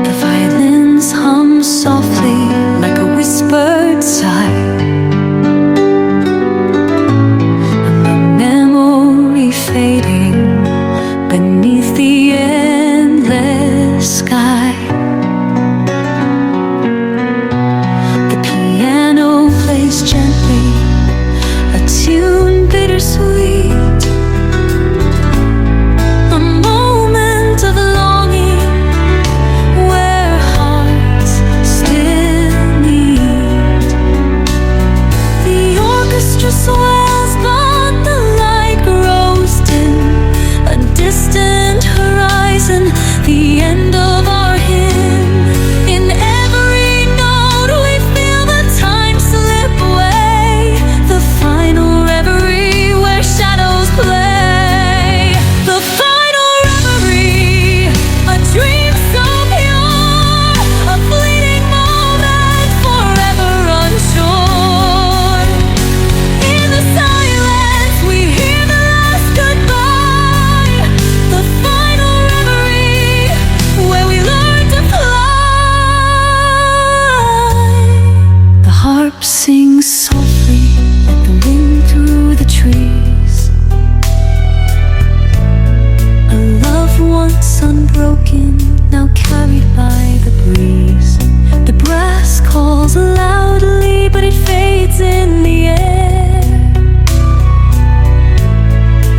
The violins hum softly like a whispered sigh. And the memory fading softly like the wind through the trees. A love once unbroken, now carried by the breeze. The brass calls loudly, but it fades in the air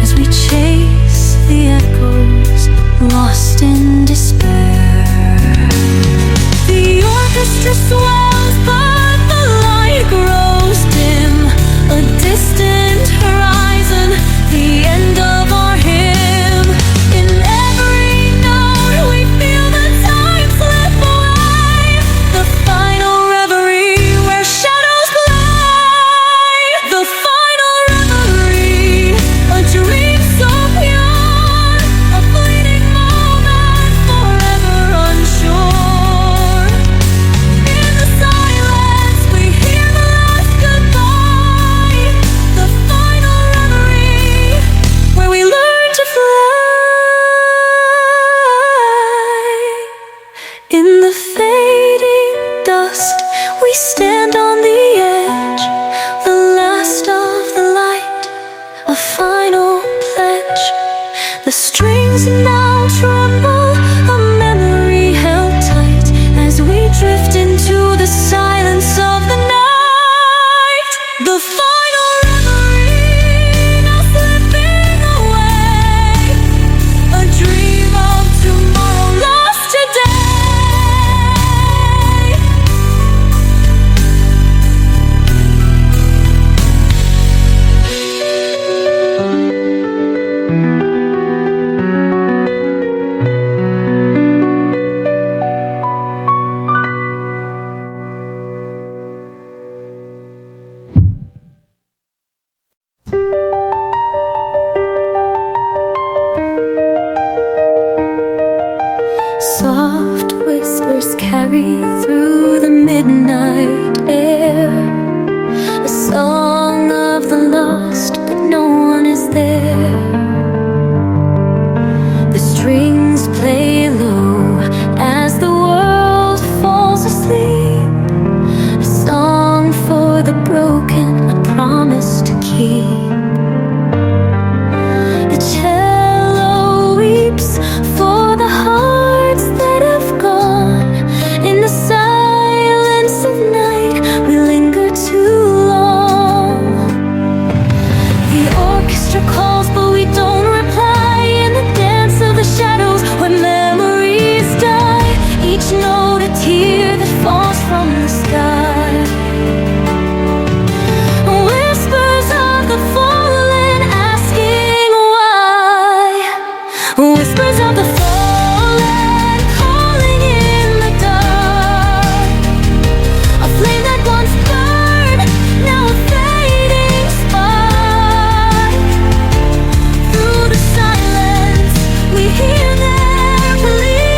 as we chase the echoes, lost in despair. The orchestra swells, but the light grows dim. A distant horizon, the end of our hymn. In every note we feel the time slip away. The final reverie where shadows glide. The final reverie, a dream so pure, a fleeting moment forever unsure. In the silence we hear the last goodbye. The final reverie where we learn to fly. In the fading dust we stand on the edge, the last of the light, a final pledge. The strings now tremble, a memory held tight as we drift into the silence of the night. The final reverie now slipping away, a dream of tomorrow lost today. Soft whispers carry through the midnight air, a song of the lost, but no one is there. The strings play low as the world falls asleep, a song for the broken, a promise to keep. The cello weeps for the hearts that have gone. In the silence of night we linger too long. The orchestra calls, but we don't reply. In the dance of the shadows where memories die, each note a tear that falls from the sky. Whispers of the fallen asking why. Whispers of the fallen calling in the dark. A flame that once burned, now a fading spark. Through the silence we hear their plea.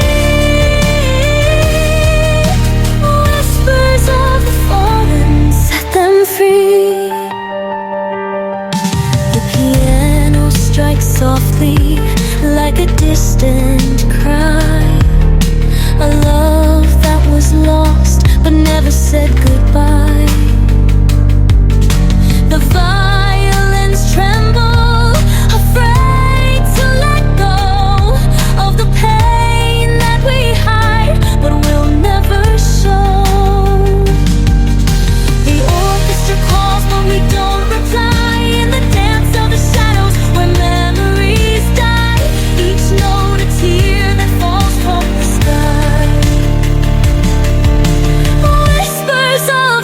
Whispers of the fallen, set them free. The piano strikes softly like a distant cry. A love that was lost but never said goodbye. The violins tremble, afraid to let go of the pain that we hide but will never show. The orchestra calls, but we don't reply. In the dance of the shadows where memories die, each note a tear that falls from the sky. Whispers of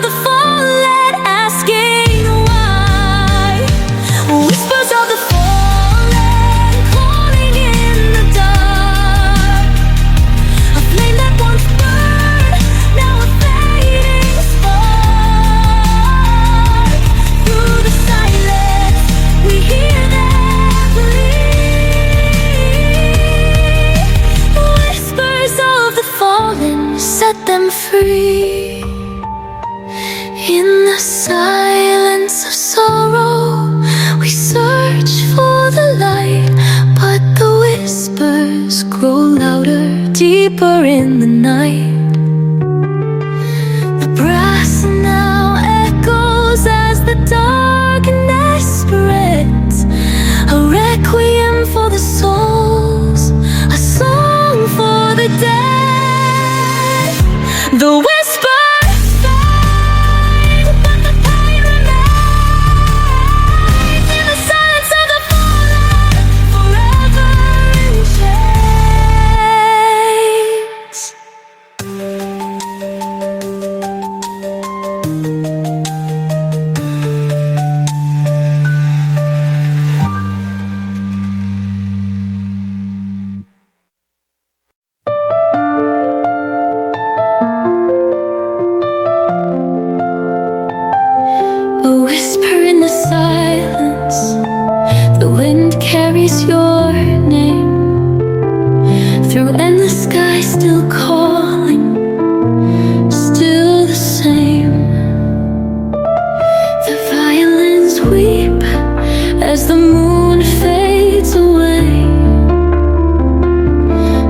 as the moon fades away.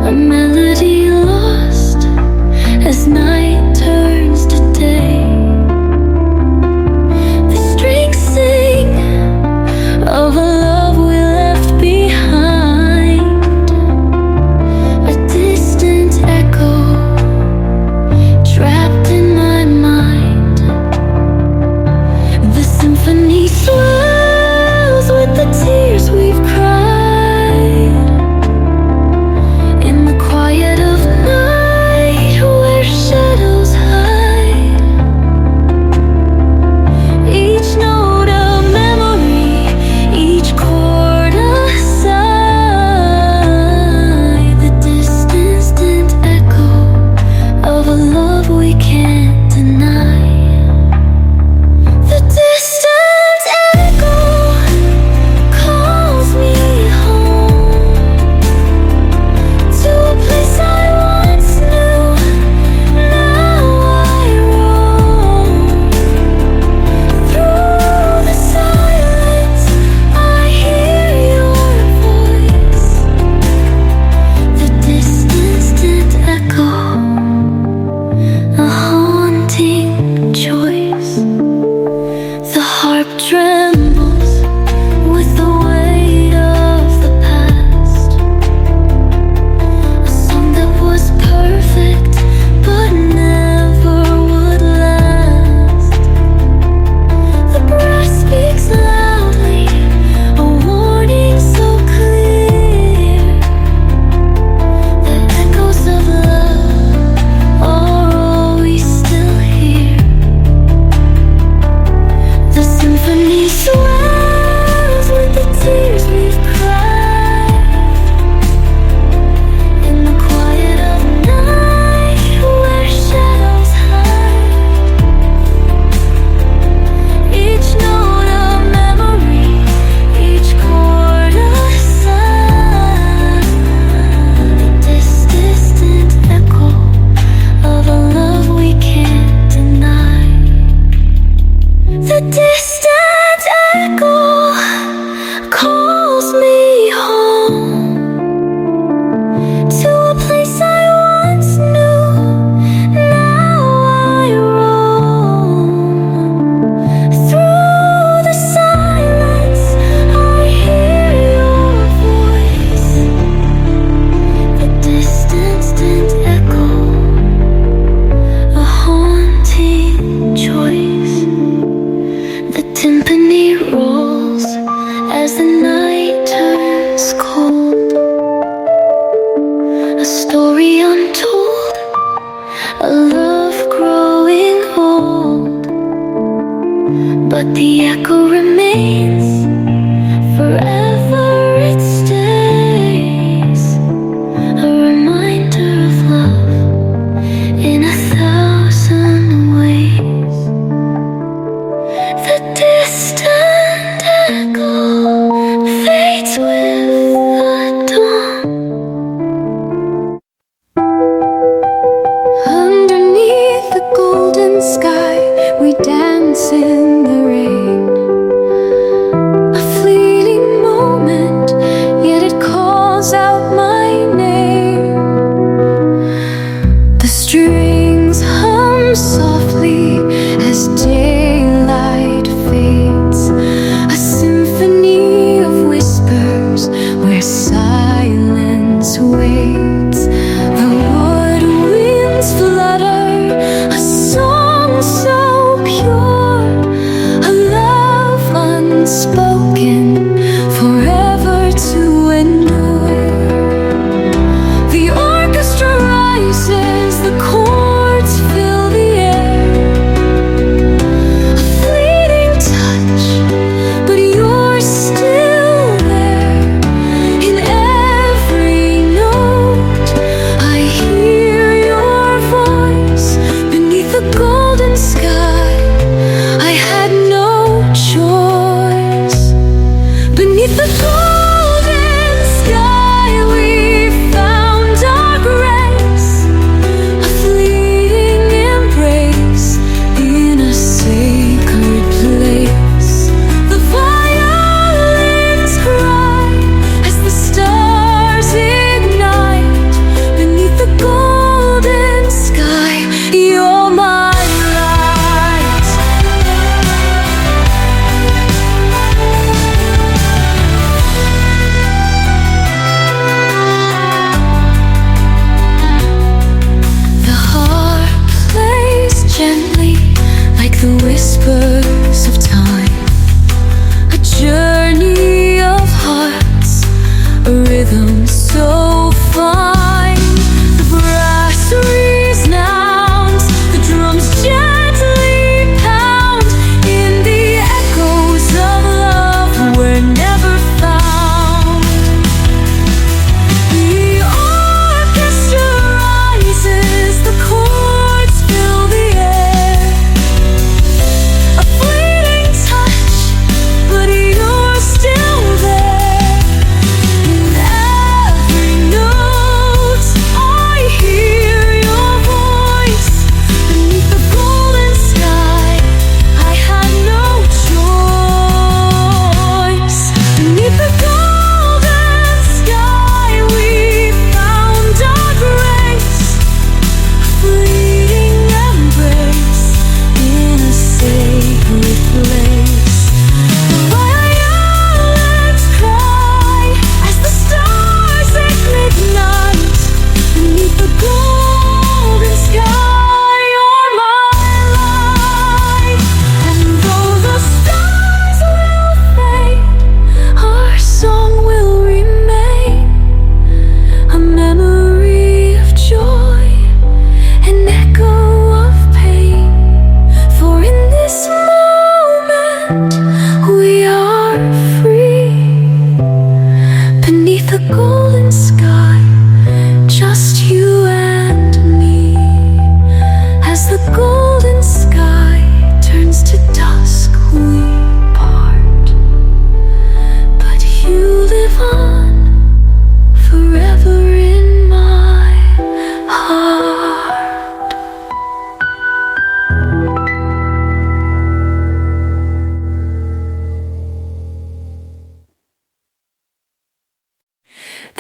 A melody lost as night turns to day. The strings sing of a love we left behind, a distant echo trapped in my mind. The symphony swells with the tears we've cried in the quiet of night where shadows hide. Each note a memory, each chord a sigh, the distant echo of a love we can't deny. The distant echo calls me home to a place I once knew. Now I roam through the silence. I hear your voice, the distant echo, a haunting choice. The harp trembles with the weight of the past, a song that was perfect but never would last. The brass speaks loudly, a warning so clear. The echoes of love are all we still hear. The symphony swells with the tears we've cried in the quiet of night where shadows hide. Each note a memory, each chord a sigh, the distant echo of a love we can't deny. The distant echo calls me home to a place I once knew. Now I roam through the silence. I hear your voice, the distant echo, a haunting choice. The timpani rolls as the night turns cold, a story untold, a love growing old. But the echo remains, forever it stays, a reminder of love in a thousand ways. The distant echo fades with the dawn. Underneath the golden sky, we dance in the rain. A fleeting moment, yet it calls out my name. The strings hum softly as daylight fades.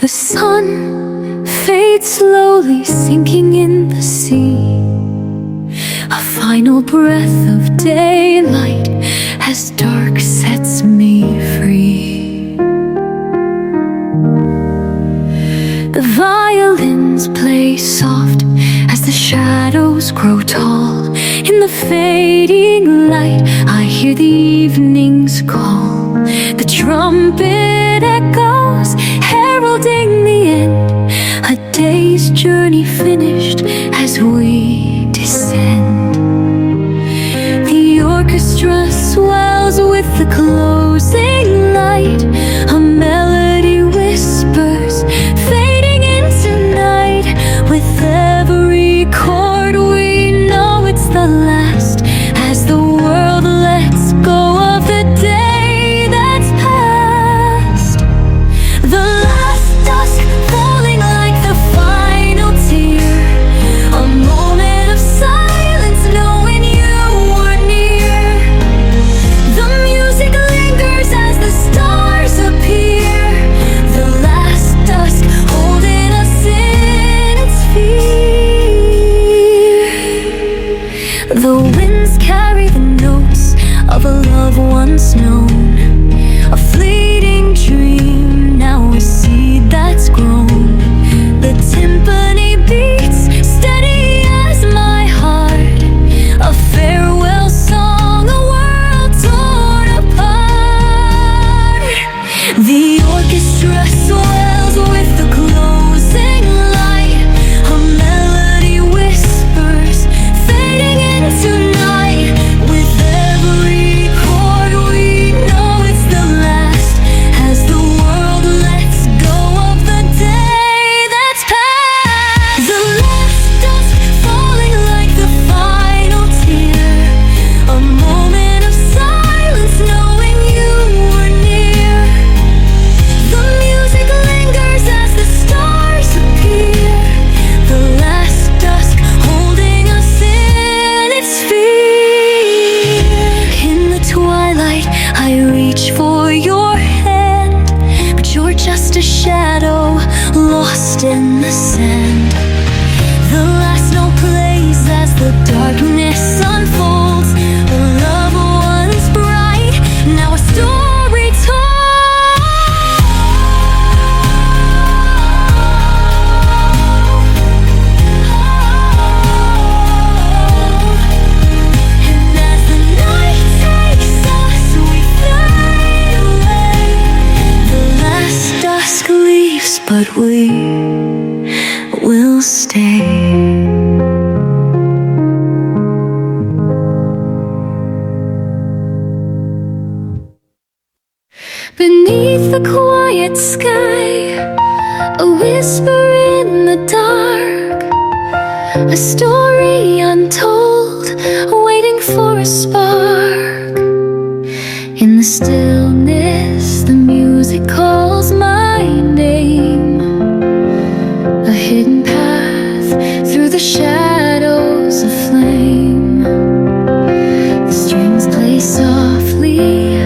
The sun fades slowly, sinking in the sea. A final breath of daylight as dark sets me free. The violins play soft as the shadows grow tall. In the fading light, I hear the evening's call. The trumpet echoes, heralding the end. A day's journey finished as we descend. The orchestra swells with the closing light. A melody whispers, fading into night. With every chord we know it's the last, as the world lets go of the day that's past. The last dusk falling like the final tear. A moment of silence knowing you were near. The music lingers as the stars appear. The last dusk holding us in its fear. The winds carry the notes of a love once known. A fleeting dream, now a seed that's grown. The timpani beats steady as my heart. A farewell song, a world torn apart. The orchestra swells with the closing light. A melody whispers, fading into night. With every chord we know it's the last, as the world lets go of the day that's past. The last dusk falling like the final tear. A moment of silence knowing you were near. The music lingers as the stars appear. The last dusk holding us in its fear. In the twilight I reach for your hand, but you're just a shadow lost in the sand. The last note plays as the darkness unfolds. A love once bright, now a story told. And as the night takes us, we fade away. The last dusk leaves, but we will stay. Beneath the quiet sky, a whisper in the dark. A story untold, waiting for a spark. In the stillness, the music calls my name. A hidden path through the shadows of flame. The strings play softly,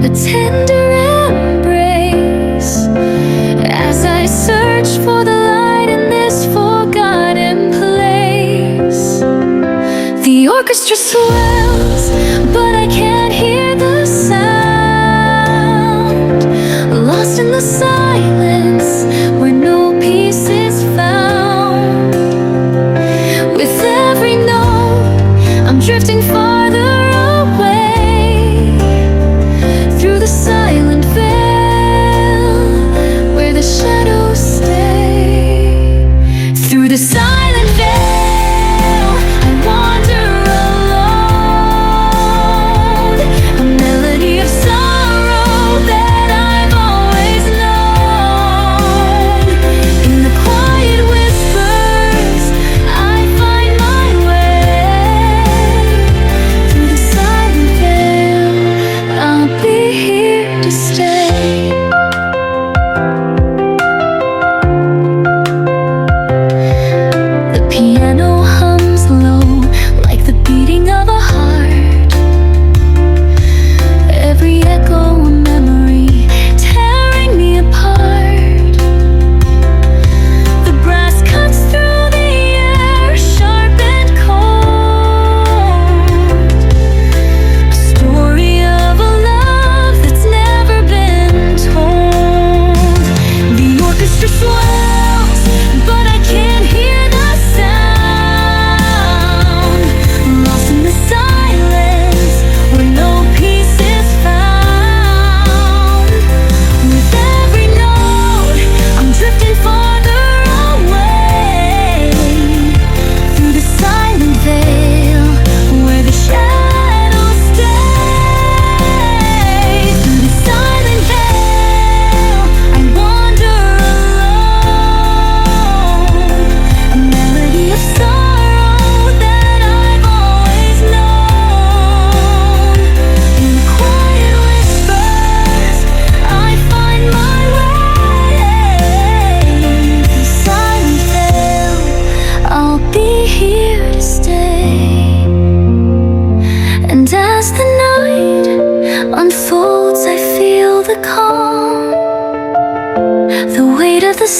a tender embrace. As I search for the light in this forgotten place. The orchestra swells, but I can't hear the sound. Lost in the silence where no peace is found. With every note, I'm drifting farther away. Through the silent veil where the shadows stay. Through the silent veil I wander alone.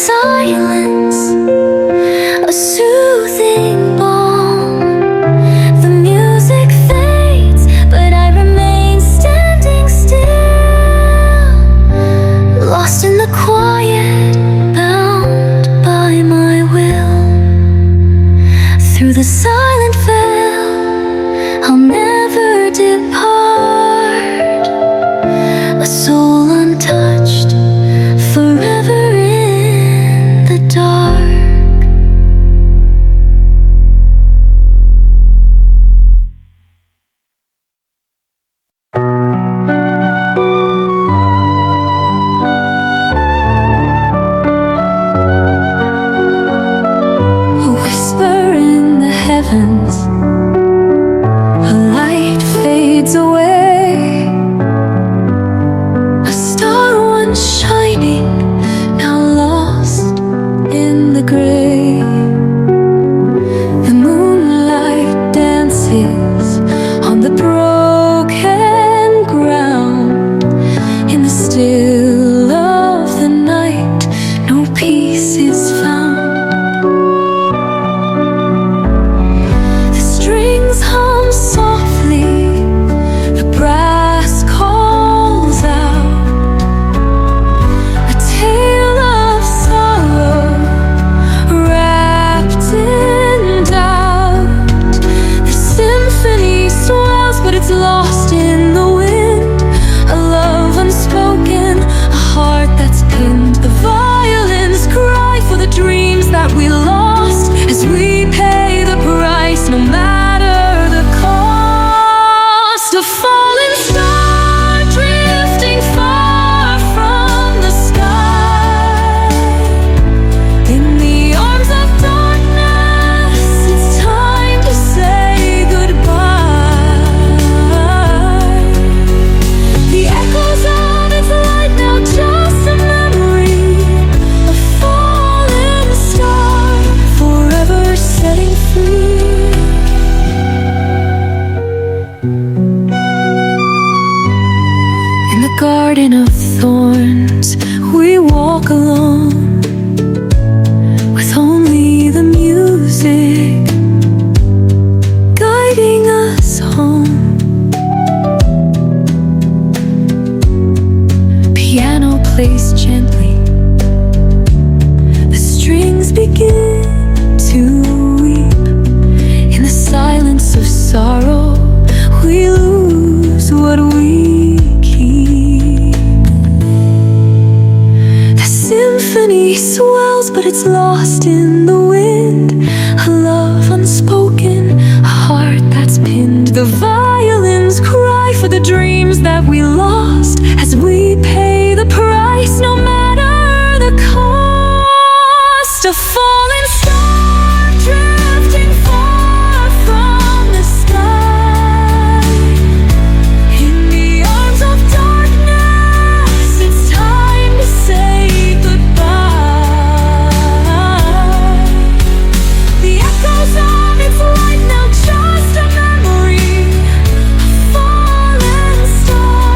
silence, a soothing balm. The music fades, but I remain standing still, lost in the quiet, bound by my will. Through the silent veil, I'll never depart, a soul untouched, forever in the dark. A whisper in the heavens, a light fades away, a star once shining, now lost in the gray. The moonlight dances on the broken ground. In the still of the night, no peace is found. The strings hum softly, the brass calls out, a tale of sorrow wrapped in doubt. The symphony swells, but it's lost in the wind. A love unspoken, a heart that's pinned. The violins cry for the dreams that we lost, as we pay the price, no matter the cost. A fallen star drifting far from the sky. In the arms of darkness, it's time to say goodbye. The echoes of its light now just a memory, a fallen star, forever setting free. In the garden of thorns, we walk alone, with only the music guiding us home. Piano plays gently, the strings begin to weep. In the silence of sorrow, we lose what we keep. The symphony swells, but it's lost in the wind. A love unspoken, a heart that's pinned. The violins cry for the dreams that we lost, as we pay the price, no matter the cost. A fallen star drifting far from the sky. In the arms of darkness, it's time to say goodbye. The echoes of its light now just a memory, a fallen star,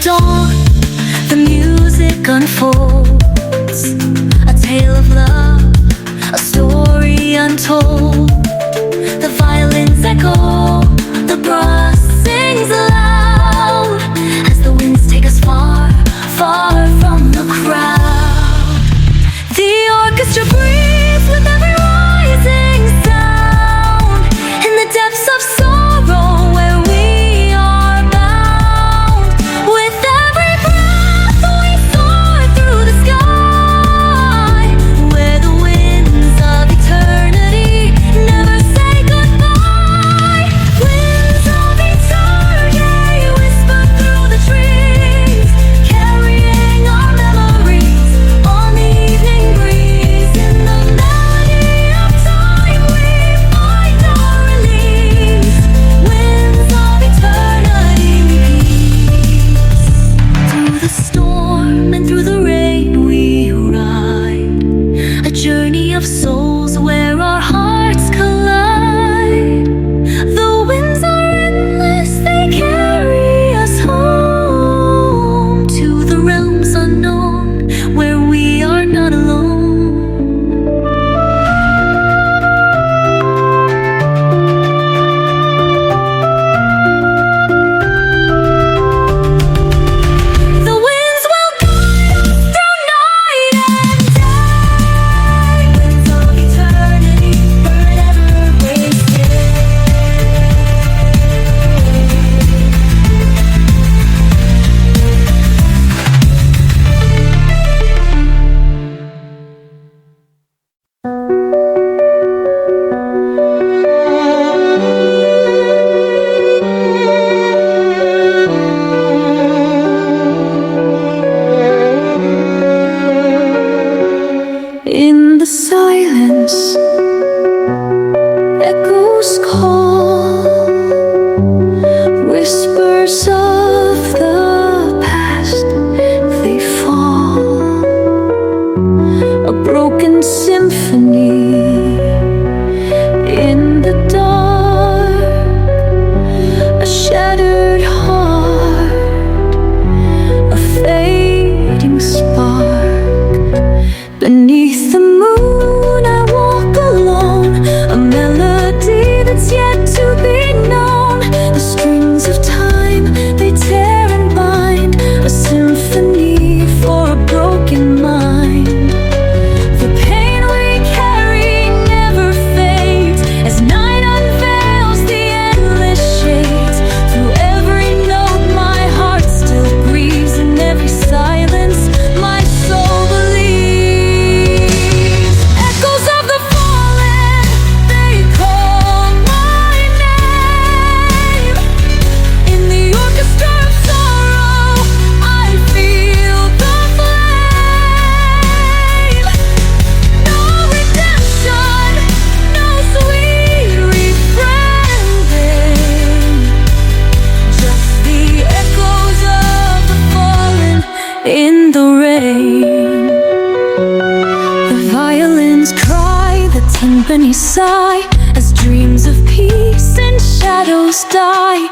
dawn, the music unfolds, a tale of love, a story untold. The violins echo, the brass sings aloud, as the winds take us far, far from the crowd. The orchestra breathes with every rising sound, in the depths of sorrow where we are bound. With every breath we soar through the sky, where the winds of eternity never say goodbye. Winds of eternity whisper through the trees, carrying our memories on the evening breeze. In the melody of time we find our release. Winds of eternity peace. Through the storm and through the rain we ride, a journey of souls where our hearts collide. The winds are endless, they carry us home to the realms unknown, where we are not alone. The winds will guide us through night and day. Winds of eternity forever wasted. In the silence, echoes call, whispers of the past, they fall. A broken symphony in the dark, a shattered heart, a fading spark. Beneath the moon I walk alone, a melody that's yet to be known. The strings of time, they tear and bind, a symphony for a broken mind. The pain we carry never fades, as night unveils the endless shades. Through every note my heart still grieves, in every silence my soul believes. Echoes of the fallen, they call my name. In the orchestra of sorrow, I feel the flame. No redemption, no sweet refrain, just the echoes of the fallen in the rain. The violins cry, the timpani sigh, as dreams of peace and shadows die.